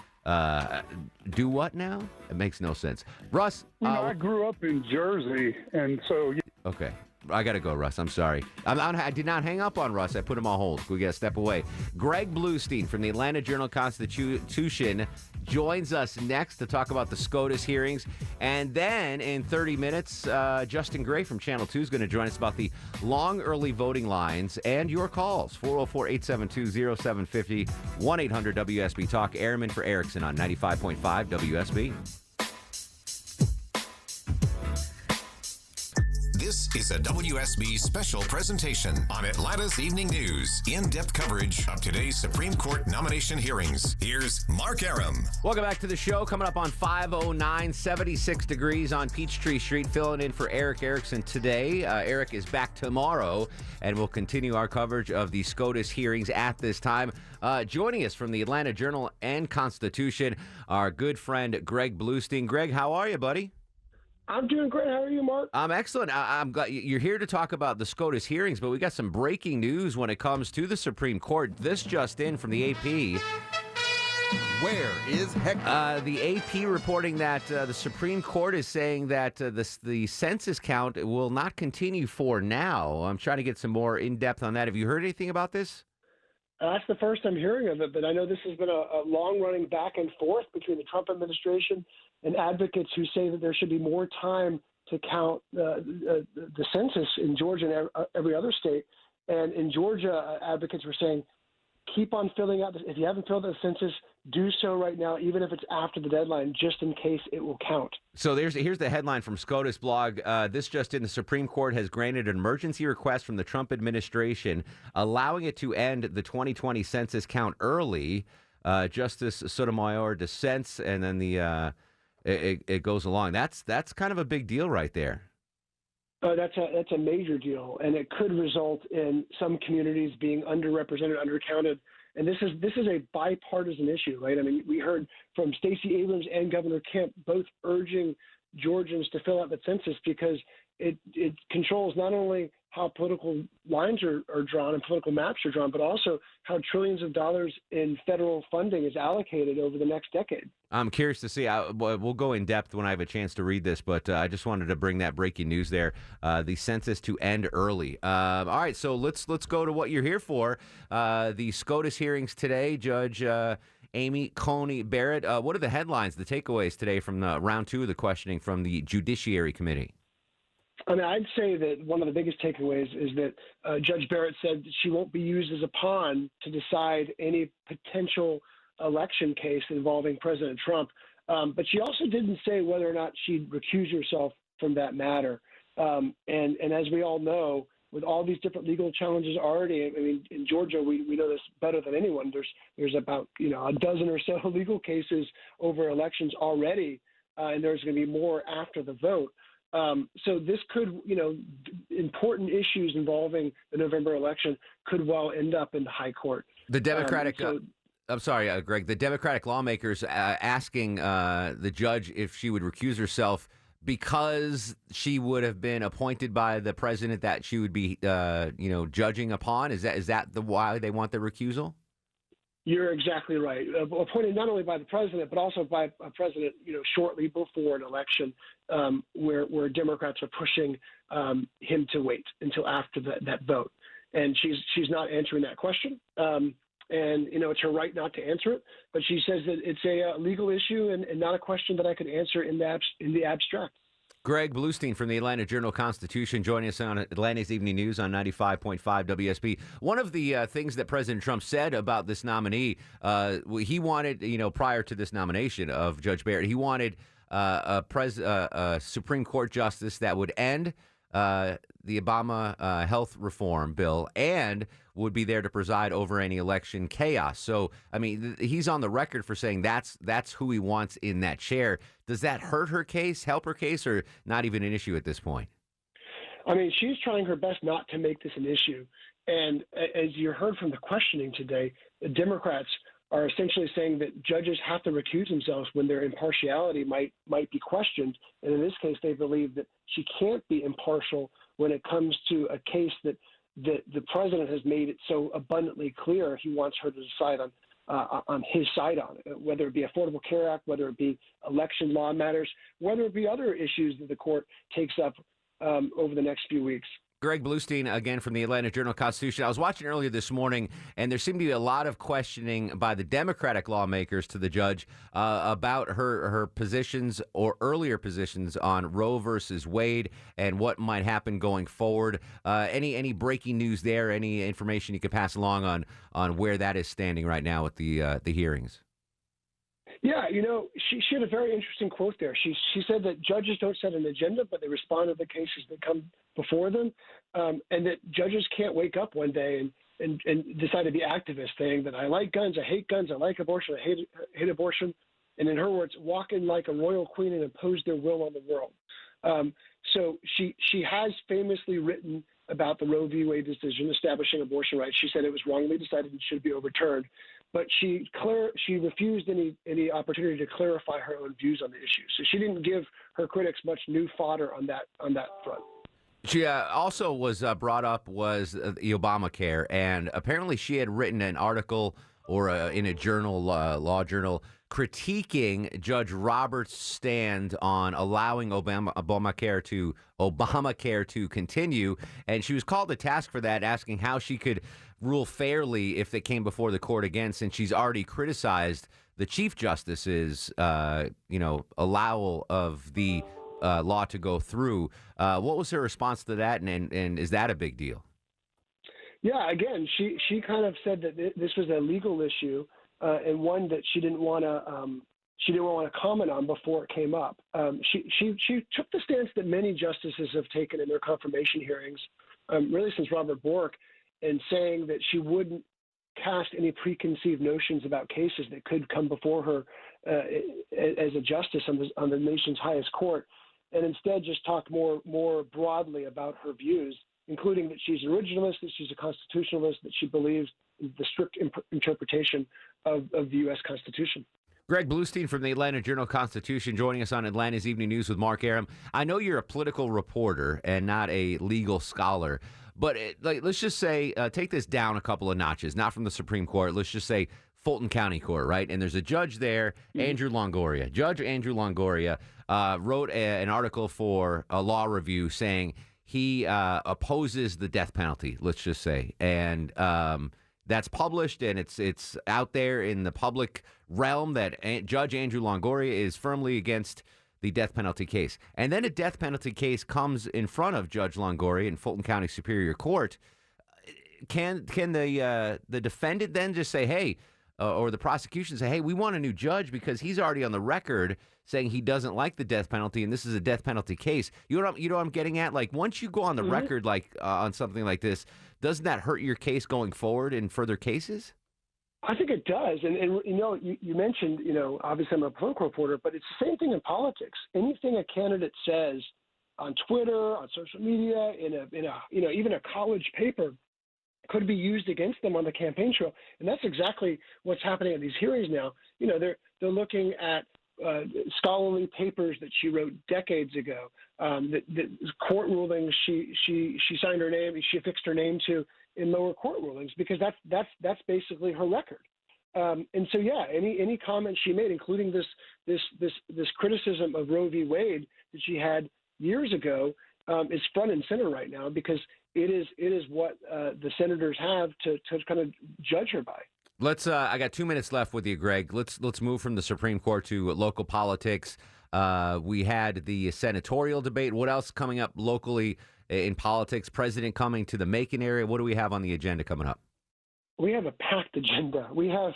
Speaker 1: do what now? It makes no sense. Russ,
Speaker 14: I grew up in Jersey, and so.
Speaker 1: Okay. I got to go, Russ. I'm sorry. I did not hang up on Russ. I put him on hold. We got to step away. Greg Bluestein from the Atlanta Journal-Constitution joins us next to talk about the SCOTUS hearings. And then in 30 minutes, Justin Gray from Channel 2 is going to join us about the long early voting lines and your calls. 404-872-0750, 1-800-WSB-TALK. Airman for Erickson on 95.5 WSB.
Speaker 13: This is a WSB special presentation on Atlanta's Evening News. In-depth coverage of today's Supreme Court nomination hearings. Here's Mark Arum.
Speaker 1: Welcome back to the show. Coming up on 509, 76 degrees on Peachtree Street. Filling in for Eric Erickson today. Eric is back tomorrow, and we'll continue our coverage of the SCOTUS hearings at this time. Joining us from the Atlanta Journal and Constitution, our good friend Greg Bluestein. Greg, how are you, buddy?
Speaker 15: I'm doing great. How are you, Mark?
Speaker 1: I'm excellent. I'm glad you're here to talk about the SCOTUS hearings, but we got some breaking news when it comes to the Supreme Court. This just in from the AP.
Speaker 16: Where is Hector?
Speaker 1: The AP reporting that the Supreme Court is saying that the census count will not continue for now. I'm trying to get some more in-depth on that. Have you heard anything about this?
Speaker 15: That's the first I'm hearing of it, but I know this has been a long-running back and forth between the Trump administration and advocates who say that there should be more time to count the census in Georgia and every other state. And in Georgia, advocates were saying, keep on filling out. If you haven't filled out the census, do so right now, even if it's after the deadline, just in case it will count.
Speaker 1: So here's the headline from SCOTUS blog. This just in, the Supreme Court has granted an emergency request from the Trump administration, allowing it to end the 2020 census count early. Justice Sotomayor dissents, and then it goes along. That's kind of a big deal right there.
Speaker 15: That's a major deal, and it could result in some communities being underrepresented, undercounted. And this is a bipartisan issue, right? I mean, we heard from Stacey Abrams and Governor Kemp both urging Georgians to fill out the census because it controls not only how political lines are drawn and political maps are drawn, but also how trillions of dollars in federal funding is allocated over the next decade.
Speaker 1: I'm curious to see. We'll go in depth when I have a chance to read this, but I just wanted to bring that breaking news there. The census to end early. All right, so let's go to what you're here for. The SCOTUS hearings today. Judge Amy Coney Barrett. What are the headlines, the takeaways today from round 2 of the questioning from the Judiciary Committee?
Speaker 15: I mean, I'd say that one of the biggest takeaways is that Judge Barrett said that she won't be used as a pawn to decide any potential election case involving President Trump. But she also didn't say whether or not she'd recuse herself from that matter. And as we all know, with all these different legal challenges already, I mean, in Georgia, we know this better than anyone. There's about a dozen or so legal cases over elections already, and there's going to be more after the vote. So this could, important issues involving the November election could well end up in the high court.
Speaker 1: The Democratic, I'm sorry, Greg, the Democratic lawmakers asking the judge if she would recuse herself because she would have been appointed by the president that she would be, judging upon. Is that why they want the recusal?
Speaker 15: You're exactly right. Appointed not only by the president, but also by a president, shortly before an election, where Democrats are pushing him to wait until after that vote. And she's not answering that question. And it's her right not to answer it. But she says that it's a legal issue and not a question that I could answer in the abstract.
Speaker 1: Greg Bluestein from the Atlanta Journal-Constitution joining us on Atlanta's Evening News on 95.5 WSB. One of the things that President Trump said about this nominee, he wanted, prior to this nomination of Judge Barrett, he wanted a Supreme Court justice that would end the Obama health reform bill and would be there to preside over any election chaos. So, I mean, he's on the record for saying that's who he wants in that chair. Does that hurt her case, help her case, or not even an issue at this point?
Speaker 15: I mean, she's trying her best not to make this an issue. And as you heard from the questioning today, the Democrats are essentially saying that judges have to recuse themselves when their impartiality might be questioned. And in this case, they believe that she can't be impartial when it comes to a case that the president has made it so abundantly clear he wants her to decide on his side on it, whether it be Affordable Care Act, whether it be election law matters, whether it be other issues that the court takes up over the next few weeks.
Speaker 1: Greg Bluestein, again, from the Atlanta Journal-Constitution. I was watching earlier this morning, and there seemed to be a lot of questioning by the Democratic lawmakers to the judge about her positions or earlier positions on Roe versus Wade and what might happen going forward. Any breaking news there? Any information you could pass along on where that is standing right now with the hearings?
Speaker 15: Yeah, she had a very interesting quote there. She said that judges don't set an agenda, but they respond to the cases that come before them, and that judges can't wake up one day and decide to be activists, saying that I like guns, I hate guns, I like abortion, I hate abortion, and in her words, walk in like a royal queen and impose their will on the world. So she has famously written about the Roe v. Wade decision establishing abortion rights. She said it was wrongly decided and should be overturned, but she refused any opportunity to clarify her own views on the issue. So she didn't give her critics much new fodder on that front.
Speaker 1: She also was brought up was the Obamacare, and apparently she had written an article or in a journal, law journal, critiquing Judge Roberts' stand on allowing Obamacare to continue, and she was called to task for that, asking how she could rule fairly if they came before the court against, and she's already criticized the Chief Justice's, allowal of the law to go through. What was her response to that, and is that a big deal?
Speaker 15: Yeah, again, she kind of said that this was a legal issue and one that she didn't want to comment on before it came up. She took the stance that many justices have taken in their confirmation hearings, really since Robert Bork, and saying that she wouldn't cast any preconceived notions about cases that could come before her as a justice on the nation's highest court, and instead just talk more broadly about her views, including that she's an originalist, that she's a constitutionalist, that she believes in the strict interpretation of the U.S. Constitution.
Speaker 1: Greg Bluestein from the Atlanta Journal-Constitution joining us on Atlanta's Evening News with Mark Arum. I know you're a political reporter and not a legal scholar, but let's just say, take this down a couple of notches, not from the Supreme Court. Let's just say Fulton County Court, right? And there's a judge there, Andrew Longoria. Judge Andrew Longoria wrote an article for a law review saying he opposes the death penalty, let's just say. And that's published, and it's out there in the public realm that Judge Andrew Longoria is firmly against the death penalty case. And then a death penalty case comes in front of Judge Longoria in Fulton County Superior Court. Can the defendant then just say, hey, or the prosecution say, hey, we want a new judge because he's already on the record saying he doesn't like the death penalty and this is a death penalty case? You know what I'm getting at? Like, once you go on the record on something like this, doesn't that hurt your case going forward in further cases?
Speaker 15: I think it does. And you mentioned, obviously I'm a political reporter, but it's the same thing in politics. Anything a candidate says on Twitter, on social media, even a college paper could be used against them on the campaign trail. And that's exactly what's happening at these hearings now. They're looking at scholarly papers that she wrote decades ago, that court rulings she signed her name, she affixed her name to in lower court rulings, because that's basically her record. And so, yeah, any comment she made, including this criticism of Roe v. Wade that she had years ago, is front and center right now, because it is what the senators have to kind of judge her by.
Speaker 1: Let's. I got 2 minutes left with you, Greg. Let's move from the Supreme Court to local politics. We had the senatorial debate. What else coming up locally in politics? President coming to the Macon area. What do we have on the agenda coming up?
Speaker 15: We have a packed agenda. We have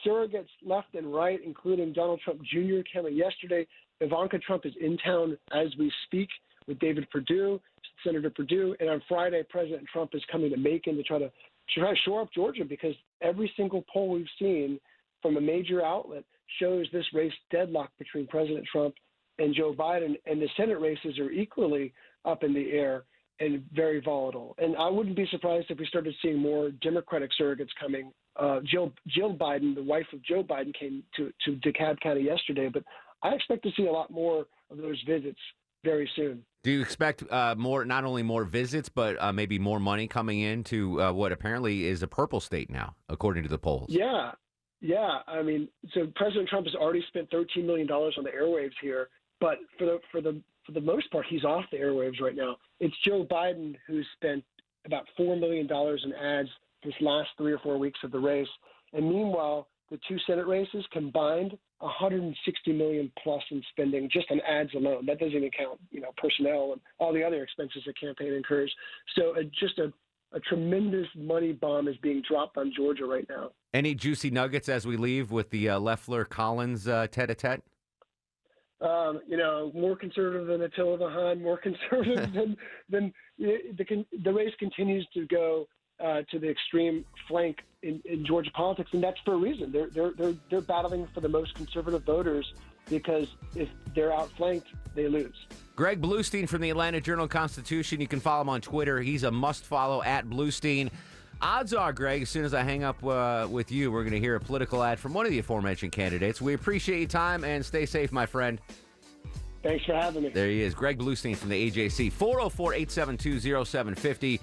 Speaker 15: surrogates left and right, including Donald Trump Jr. coming yesterday. Ivanka Trump is in town as we speak with Senator Perdue. And on Friday, President Trump is coming to Macon to try to shore up Georgia, because every single poll we've seen from a major outlet shows this race deadlocked between President Trump and Joe Biden, and the Senate races are equally up in the air and very volatile. And I wouldn't be surprised if we started seeing more Democratic surrogates coming. Jill Biden, the wife of Joe Biden, came to DeKalb County yesterday, but I expect to see a lot more of those visits very soon.
Speaker 1: Do you expect not only more visits, but maybe more money coming into what apparently is a purple state now, according to the polls?
Speaker 15: Yeah. I mean, so President Trump has already spent $13 million on the airwaves here, but for the most part, he's off the airwaves right now. It's Joe Biden who's spent about $4 million in ads this last 3 or 4 weeks of the race, and meanwhile, the two Senate races combined, $160 million plus in spending just on ads alone. That doesn't even count, personnel and all the other expenses the campaign incurs. So just a a tremendous money bomb is being dropped on Georgia right now.
Speaker 1: Any juicy nuggets as we leave with the Loeffler-Collins tete-a-tete?
Speaker 15: More conservative than Attila the Hun, more conservative than the race continues to go to the extreme flank in Georgia politics, and that's for a reason. They're battling for the most conservative voters because if they're outflanked, they lose.
Speaker 1: Greg Bluestein from the Atlanta Journal-Constitution. You can follow him on Twitter. He's a must-follow at Bluestein. Odds are, Greg, as soon as I hang up with you, we're going to hear a political ad from one of the aforementioned candidates. We appreciate your time, and stay safe, my friend.
Speaker 15: Thanks for having me.
Speaker 1: There he is, Greg Bluestein from the AJC. 404-872-0750.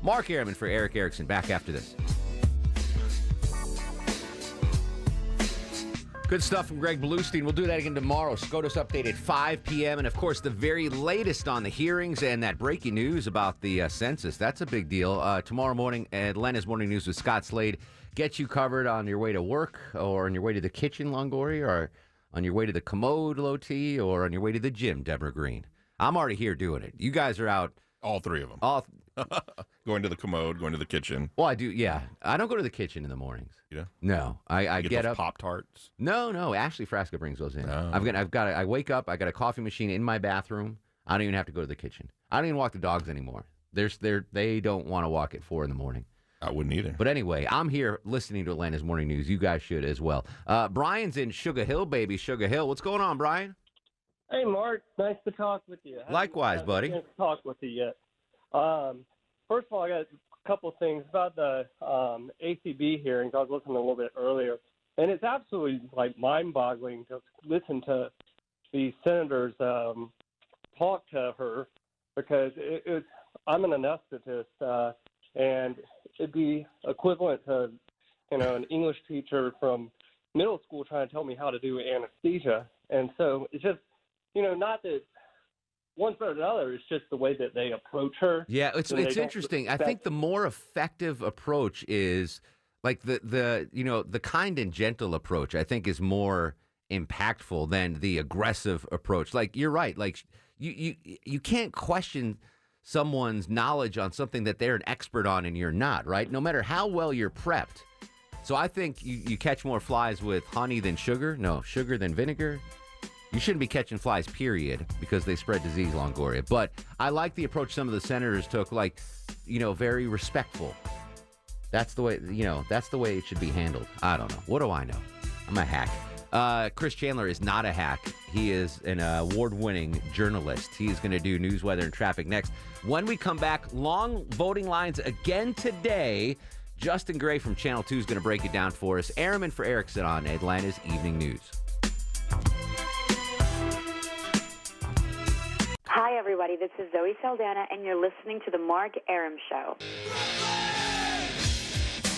Speaker 1: Mark Arum for Eric Erickson. Back after this. Good stuff from Greg Bluestein. We'll do that again tomorrow. SCOTUS update at 5 p.m. And, of course, the very latest on the hearings and that breaking news about the census. That's a big deal. Tomorrow morning, Atlanta's Morning News with Scott Slade. Get you covered on your way to work or on your way to the kitchen, Longoria, or on your way to the commode, Low T, or on your way to the gym, Deborah Green. I'm already here doing it. You guys are out.
Speaker 7: All three of them. Going to the commode, going to the kitchen.
Speaker 1: Well, I do, yeah. I don't go to the kitchen in the mornings.
Speaker 7: Yeah.
Speaker 1: No, I get up.
Speaker 7: Pop-Tarts.
Speaker 1: No. Ashley Frasca brings those in.
Speaker 7: Oh.
Speaker 1: I wake up. I got a coffee machine in my bathroom. I don't even have to go to the kitchen. I don't even walk the dogs anymore. They don't want to walk at 4 in the morning.
Speaker 7: I wouldn't either.
Speaker 1: But anyway, I'm here listening to Atlanta's Morning News. You guys should as well. Brian's in Sugar Hill, baby. Sugar Hill. What's going on, Brian?
Speaker 17: Hey, Mark. Nice to talk with you.
Speaker 1: Likewise, buddy.
Speaker 17: I haven't talked with you yet. First of all, I got a couple things about the ACB hearings. I was listening a little bit earlier, and it's absolutely mind-boggling to listen to the senators talk to her because I'm an anesthetist, and it'd be equivalent to an English teacher from middle school trying to tell me how to do anesthesia, and so it's just not that. One better than the other. It's just the way that they approach her.
Speaker 1: Yeah, it's interesting. I think the more effective approach is like the kind and gentle approach. I think is more impactfful than the aggressive approach. Like you're right. Like you can't question someone's knowledge on something that they're an expert on and you're not. Right. No matter how well you're prepped. So I think you catch more flies with honey than sugar. No, sugar than vinegar. You shouldn't be catching flies, period, because they spread disease, Longoria. But I like the approach some of the senators took, very respectful. That's the way, that's the way it should be handled. I don't know. What do I know? I'm a hack. Chris Chandler is not a hack. He is an award-winning journalist. He is going to do news, weather, and traffic next. When we come back, long voting lines again today. Justin Gray from Channel 2 is going to break it down for us. Arum for Erickson on Atlanta's Evening News.
Speaker 18: Hi, everybody. This is Zoe Saldana, and you're listening to The Mark Arum Show.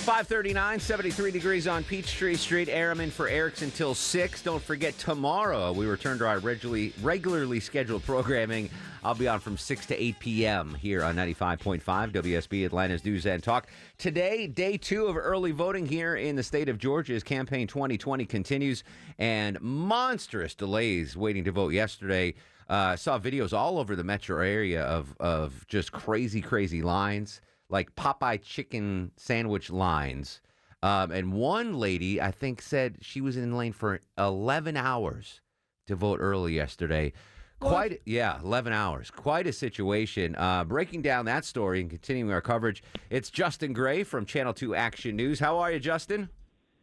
Speaker 1: 539, 73 degrees on Peachtree Street. Arum for Erickson till 6. Don't forget, tomorrow we return to our regularly scheduled programming. I'll be on from 6 to 8 p.m. here on 95.5 WSB, Atlanta's News and Talk. Today, day 2 of early voting here in the state of Georgia as Campaign 2020 continues, and monstrous delays waiting to vote yesterday. Saw videos all over the metro area of just crazy lines, like Popeye chicken sandwich lines. And one lady, I think, said she was in line for 11 hours to vote early yesterday. 11 hours. Quite a situation. Breaking down that story and continuing our coverage, it's Justin Gray from Channel 2 Action News. How are you, Justin?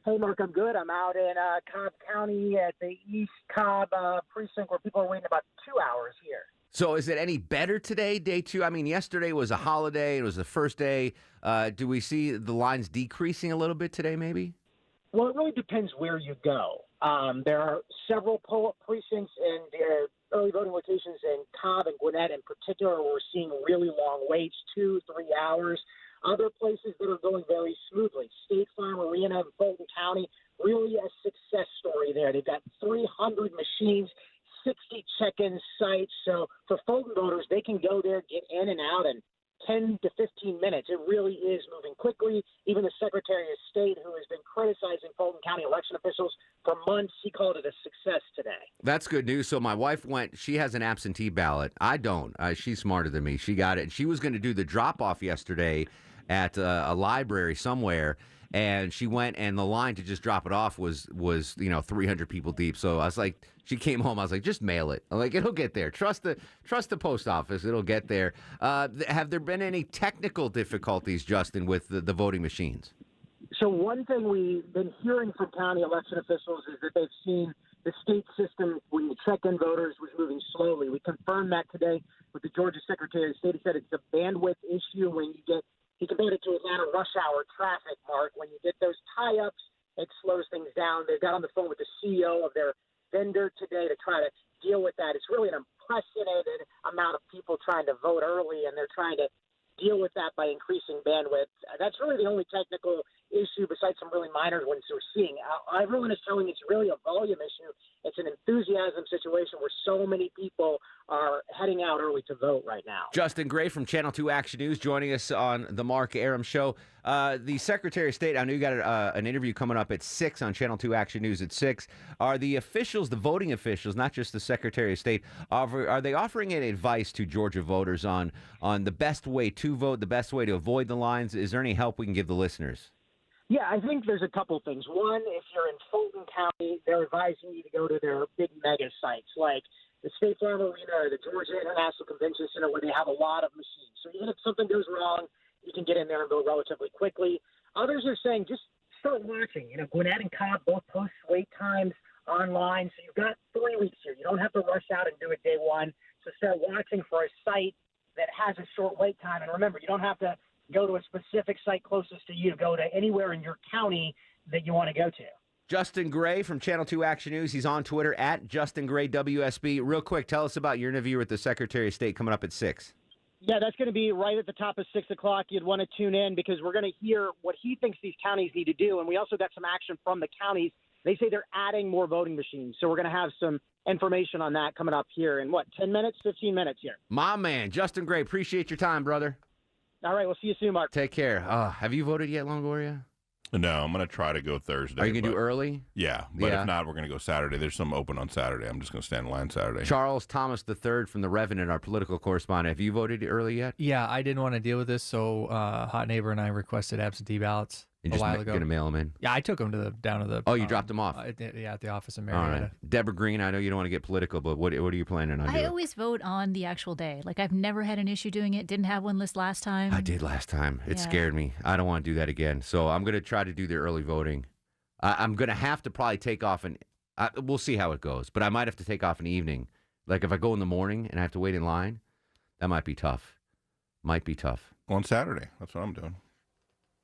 Speaker 19: Hey, Mark, I'm good. I'm out in Cobb County at the East Cobb precinct where people are waiting about 2 hours here.
Speaker 1: So is it any better today, day 2? I mean, yesterday was a holiday. It was the first day. Do we see the lines decreasing a little bit today, maybe?
Speaker 19: Well, it really depends where you go. There are several precincts and early voting locations in Cobb and Gwinnett in particular where we're seeing really long waits, 2-3 hours. Other places that are going very smoothly. State Farm Arena in Fulton County, really a success story there. They've got 300 machines, 60 check-in sites. So for Fulton voters, they can go there, get in and out, and 10 to 15 minutes. It really is moving quickly. Even the Secretary of State, who has been criticizing Fulton County election officials for months, he called it a success today.
Speaker 1: That's good news. So my wife went, she has an absentee ballot. I don't. She's smarter than me. She got it. She was going to do the drop-off yesterday at a library somewhere, and she went, and the line to just drop it off was 300 people deep. So I was like, she came home. I was like, just mail it. I'm like, it'll get there. Trust the post office. It'll get there. Have there been any technical difficulties, Justin, with the voting machines?
Speaker 19: So one thing we've been hearing from county election officials is that they've seen the state system, when you check in voters, was moving slowly. We confirmed that today with the Georgia Secretary of State. He said it's a bandwidth issue when you get, he compared it to Atlanta rush hour traffic, Mark. When you get those tie-ups, it slows things down. They got on the phone with the CEO of their vendor today to try to deal with that. It's really an unprecedented amount of people trying to vote early, and they're trying to deal with that by increasing bandwidth. That's really the only technical issue besides some really minor ones we're seeing. Everyone is telling me it's really a volume issue. It's an enthusiasm situation where so many people are heading out early to vote right now.
Speaker 1: Justin Gray from Channel 2 Action News joining us on the Mark Arum Show. The Secretary of State, I know you got an interview coming up at 6 on Channel 2 Action News at 6. Are the officials, the voting officials, not just the Secretary of State, are they offering any advice to Georgia voters on the best way to vote, the best way to avoid the lines? Is there any help we can give the listeners?
Speaker 19: Yeah, I think there's a couple things. One, if you're in Fulton County, they're advising you to go to their big mega sites like the State Farm Arena or the Georgia International Convention Center, where they have a lot of machines. So even if something goes wrong, you can get in there and vote relatively quickly. Others are saying just start watching. Gwinnett and Cobb both post wait times online, so you've got 3 weeks here. You don't have to rush out and do it day one. So start watching for a site that has a short wait time. And remember, you don't have to go to a specific site closest to you. Go to anywhere in your county that you want to go to.
Speaker 1: Justin Gray from Channel 2 Action News. He's on Twitter at Justin Gray WSB. Real quick, tell us about your interview with the Secretary of State coming up at 6.
Speaker 19: Yeah, that's going to be right at the top of 6 o'clock. You'd want to tune in because we're going to hear what he thinks these counties need to do. And we also got some action from the counties. They say they're adding more voting machines. So we're going to have some information on that coming up here in, 10 minutes, 15 minutes here.
Speaker 1: My man, Justin Gray, appreciate your time, brother.
Speaker 19: All right, we'll see you soon, Mark.
Speaker 1: Take care. Have you voted yet, Longoria?
Speaker 7: No, I'm going to try to go Thursday.
Speaker 1: Are you going to do early?
Speaker 7: Yeah, but if not, we're going to go Saturday. There's some open on Saturday. I'm just going to stand in line Saturday.
Speaker 1: Charles Thomas III from The Revenant, our political correspondent. Have you voted early yet?
Speaker 3: Yeah, I didn't want to deal with this, so Hot Neighbor and I requested absentee ballots
Speaker 1: and
Speaker 3: a while ago.
Speaker 1: Going to mail them in?
Speaker 3: Yeah, I took them down to the...
Speaker 1: Oh, you dropped them off?
Speaker 3: At the office in Marietta.
Speaker 1: All right. Deborah Green, I know you don't want to get political, but what are you planning on doing?
Speaker 4: I always vote on the actual day. Like, I've never had an issue doing it. Didn't have one last time.
Speaker 1: I did last time. It scared me. I don't want to do that again. So I'm going to try to do the early voting. I'm going to have to probably take off we'll see how it goes, but I might have to take off an evening. Like if I go in the morning and I have to wait in line, that might be tough. Might be tough.
Speaker 7: On Saturday. That's what I'm doing.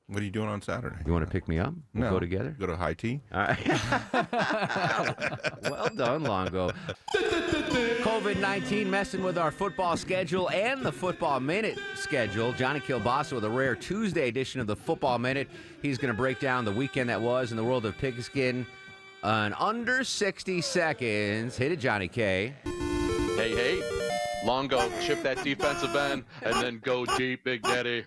Speaker 7: What are you doing on Saturday?
Speaker 1: You want to pick me up? We'll go together?
Speaker 7: Go to high tea?
Speaker 1: All right. Well done, Longo. COVID-19 messing with our football schedule and the Football Minute schedule. Johnny Kielbasa with a rare Tuesday edition of the Football Minute. He's going to break down the weekend that was in the world of pigskin in under 60 seconds. Hit it, Johnny K.
Speaker 20: Hey. Longo, chip that defensive end, and then go deep, Big Daddy.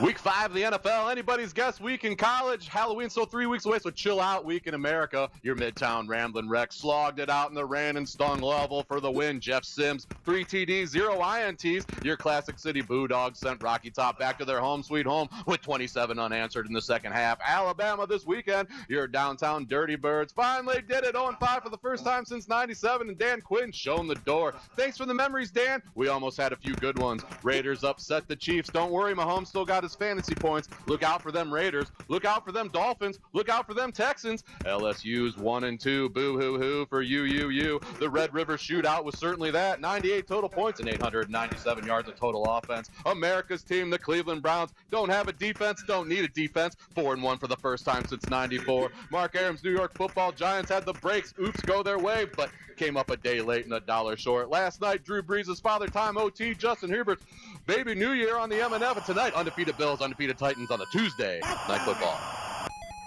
Speaker 20: Week 5 of the NFL, anybody's guess week in college. Halloween's still 3 weeks away, so chill out week in America. Your Midtown Ramblin' Rex slogged it out in the ran and stung level for the win. Jeff Sims, 3 TDs, 0 INTs. Your Classic City Bulldogs sent Rocky Top back to their home sweet home with 27 unanswered in the second half. Alabama this weekend, your downtown Dirty Birds finally did it, 0-5 for the first time since 97, and Dan Quinn shown the door. Thanks for the memories, Dan. We almost had a few good ones. Raiders upset the Chiefs. Don't worry, Mahomes still got his fantasy points. Look out for them Raiders. Look out for them Dolphins. Look out for them Texans. LSU's 1-2. Boo-hoo-hoo for you. The Red River Shootout was certainly that. 98 total points and 897 yards of total offense. America's team, the Cleveland Browns, don't have a defense, don't need a defense. 4-1 for the first time since 94. Mark Arum's New York Football Giants had the breaks. Oops, go their way, but came up a day late and $1 short. Last night, Drew Brees' Father Time OT, Justin Herbert's Baby New Year on the MNF, and tonight, undefeated Bills, undefeated Titans on the Tuesday Night Football.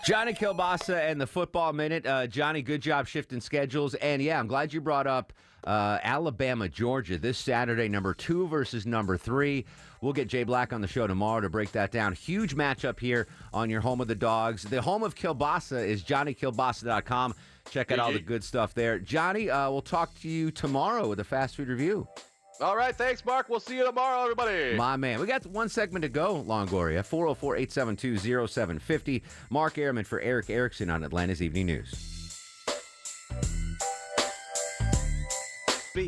Speaker 1: Johnny Kielbasa and the Football Minute. Johnny, good job shifting schedules. And, yeah, I'm glad you brought up Alabama, Georgia this Saturday, number 2 versus number 3. We'll get Jay Black on the show tomorrow to break that down. Huge matchup here on your home of the dogs. The home of Kielbasa is JohnnyKielbasa.com. Check out all the good stuff there. Johnny, we'll talk to you tomorrow with a fast food review.
Speaker 20: All right, thanks, Mark. We'll see you tomorrow, everybody.
Speaker 1: My man. We got one segment to go, Longoria. 404-872-0750. Mark Arum for Eric Erickson on Atlanta's Evening News.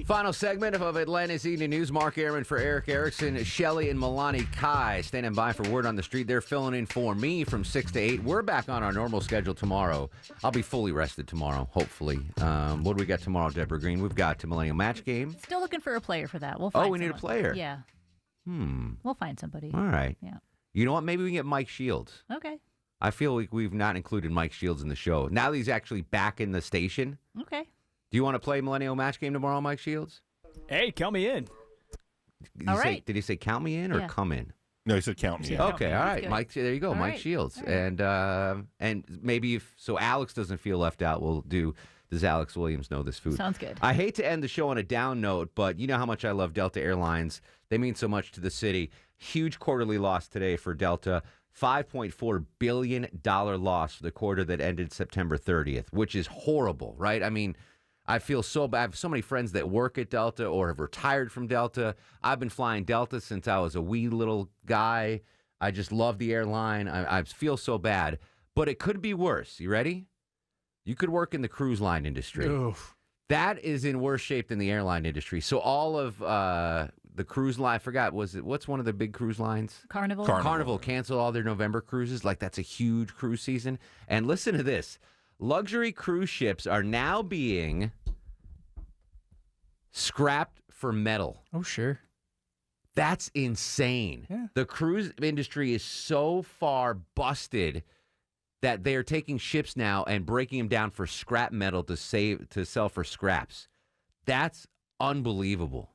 Speaker 1: Final segment of Atlanta's Evening News. Mark Arum for Eric Erickson. Shelly and Milani Kai standing by for Word on the Street. They're filling in for me from 6 to 8. We're back on our normal schedule tomorrow. I'll be fully rested tomorrow, hopefully. What do we got tomorrow, Deborah Green? We've got the Millennial Match Game.
Speaker 4: Still looking for a player for that. We'll find
Speaker 1: we need a player.
Speaker 4: Yeah. We'll find somebody.
Speaker 1: All right.
Speaker 4: Yeah.
Speaker 1: You know what? Maybe we can get Mike Shields.
Speaker 4: Okay.
Speaker 1: I feel like we've not included Mike Shields in the show. Now that he's actually back in the station.
Speaker 4: Okay.
Speaker 1: Do you want to play Millennial Match Game tomorrow, Mike Shields?
Speaker 21: Hey, count me in.
Speaker 1: Did he say count me in or come in?
Speaker 7: No, he said count me in.
Speaker 1: Okay, all right. Mike, there you go.
Speaker 4: All
Speaker 1: Mike
Speaker 4: right.
Speaker 1: Shields. And maybe so Alex doesn't feel left out, we'll do Does Alex Williams Know This Food?
Speaker 4: Sounds good.
Speaker 1: I hate to end the show on a down note, but you know how much I love Delta Airlines. They mean so much to the city. Huge quarterly loss today for Delta. $5.4 billion loss for the quarter that ended September 30th, which is horrible, right? I mean, I feel so bad. I have so many friends that work at Delta or have retired from Delta. I've been flying Delta since I was a wee little guy. I just love the airline. I feel so bad, but it could be worse. You ready? You could work in the cruise line industry.
Speaker 21: Oof.
Speaker 1: That is in worse shape than the airline industry. So all of the cruise line, I forgot, what's one of the big cruise lines?
Speaker 4: Carnival.
Speaker 1: Carnival canceled all their November cruises. Like, that's a huge cruise season. And listen to this. Luxury cruise ships are now being scrapped for metal.
Speaker 3: Oh, sure.
Speaker 1: That's insane.
Speaker 3: Yeah.
Speaker 1: The cruise industry is so far busted that they are taking ships now and breaking them down for scrap metal to sell for scraps. That's unbelievable.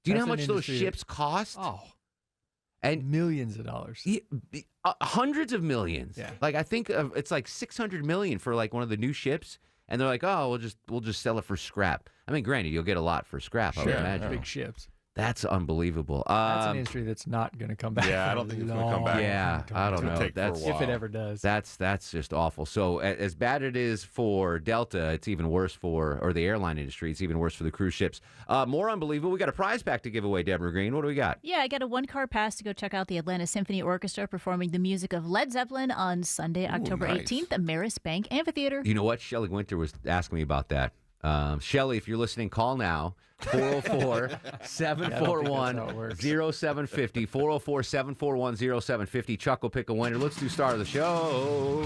Speaker 1: Do you know how much those ships cost?
Speaker 3: Oh,
Speaker 1: and
Speaker 3: millions of dollars.
Speaker 1: Hundreds of millions.
Speaker 3: Yeah.
Speaker 1: Like, I think it's like $600 million for like one of the new ships, and they're like, oh, we'll just sell it for scrap. I mean, granted, you'll get a lot for scrap. I would imagine.
Speaker 3: Big ships.
Speaker 1: That's unbelievable.
Speaker 3: That's an industry that's not going to come back.
Speaker 7: Yeah, I don't think it's going to come back.
Speaker 1: Yeah, I don't know.
Speaker 7: That's
Speaker 3: if it ever does.
Speaker 1: That's just awful. So as bad it is for Delta, it's even worse or the airline industry. It's even worse for the cruise ships. More unbelievable. We got a prize pack to give away, Deborah Green. What do we got?
Speaker 4: Yeah, I got a one-car pass to go check out the Atlanta Symphony Orchestra performing the music of Led Zeppelin on Sunday, October 18th at Marist Bank Amphitheater.
Speaker 1: You know what? Shelley Winter was asking me about that. Shelley, if you're listening, call now. 404-741-0750. 404-741-0750. Chuck will pick a winner. Let's do star of the show.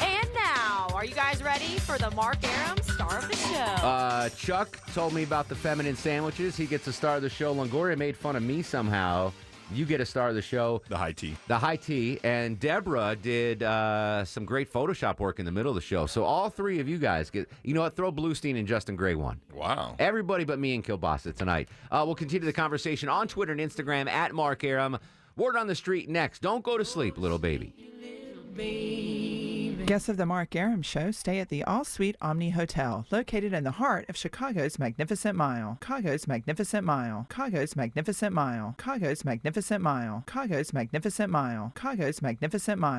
Speaker 22: And now, are you guys ready for the Mark Arum star of the show?
Speaker 1: Chuck told me about the feminine sandwiches. He gets a star of the show. Longoria made fun of me somehow. You get a star of the show.
Speaker 7: The high tea.
Speaker 1: The high tea. And Deborah did some great Photoshop work in the middle of the show. So all three of you guys get, you know what, throw Bluestein and Justin Gray one.
Speaker 7: Wow.
Speaker 1: Everybody but me and Kielbasa tonight. We'll continue the conversation on Twitter and Instagram at Mark Arum. Word on the street next. Don't go to sleep, little baby.
Speaker 23: Guests of the Mark Arum Show stay at the All-Suite Omni Hotel, located in the heart of Chicago's Magnificent Mile. Chicago's Magnificent Mile. Chicago's Magnificent Mile. Chicago's Magnificent Mile. Chicago's Magnificent Mile. Chicago's Magnificent Mile.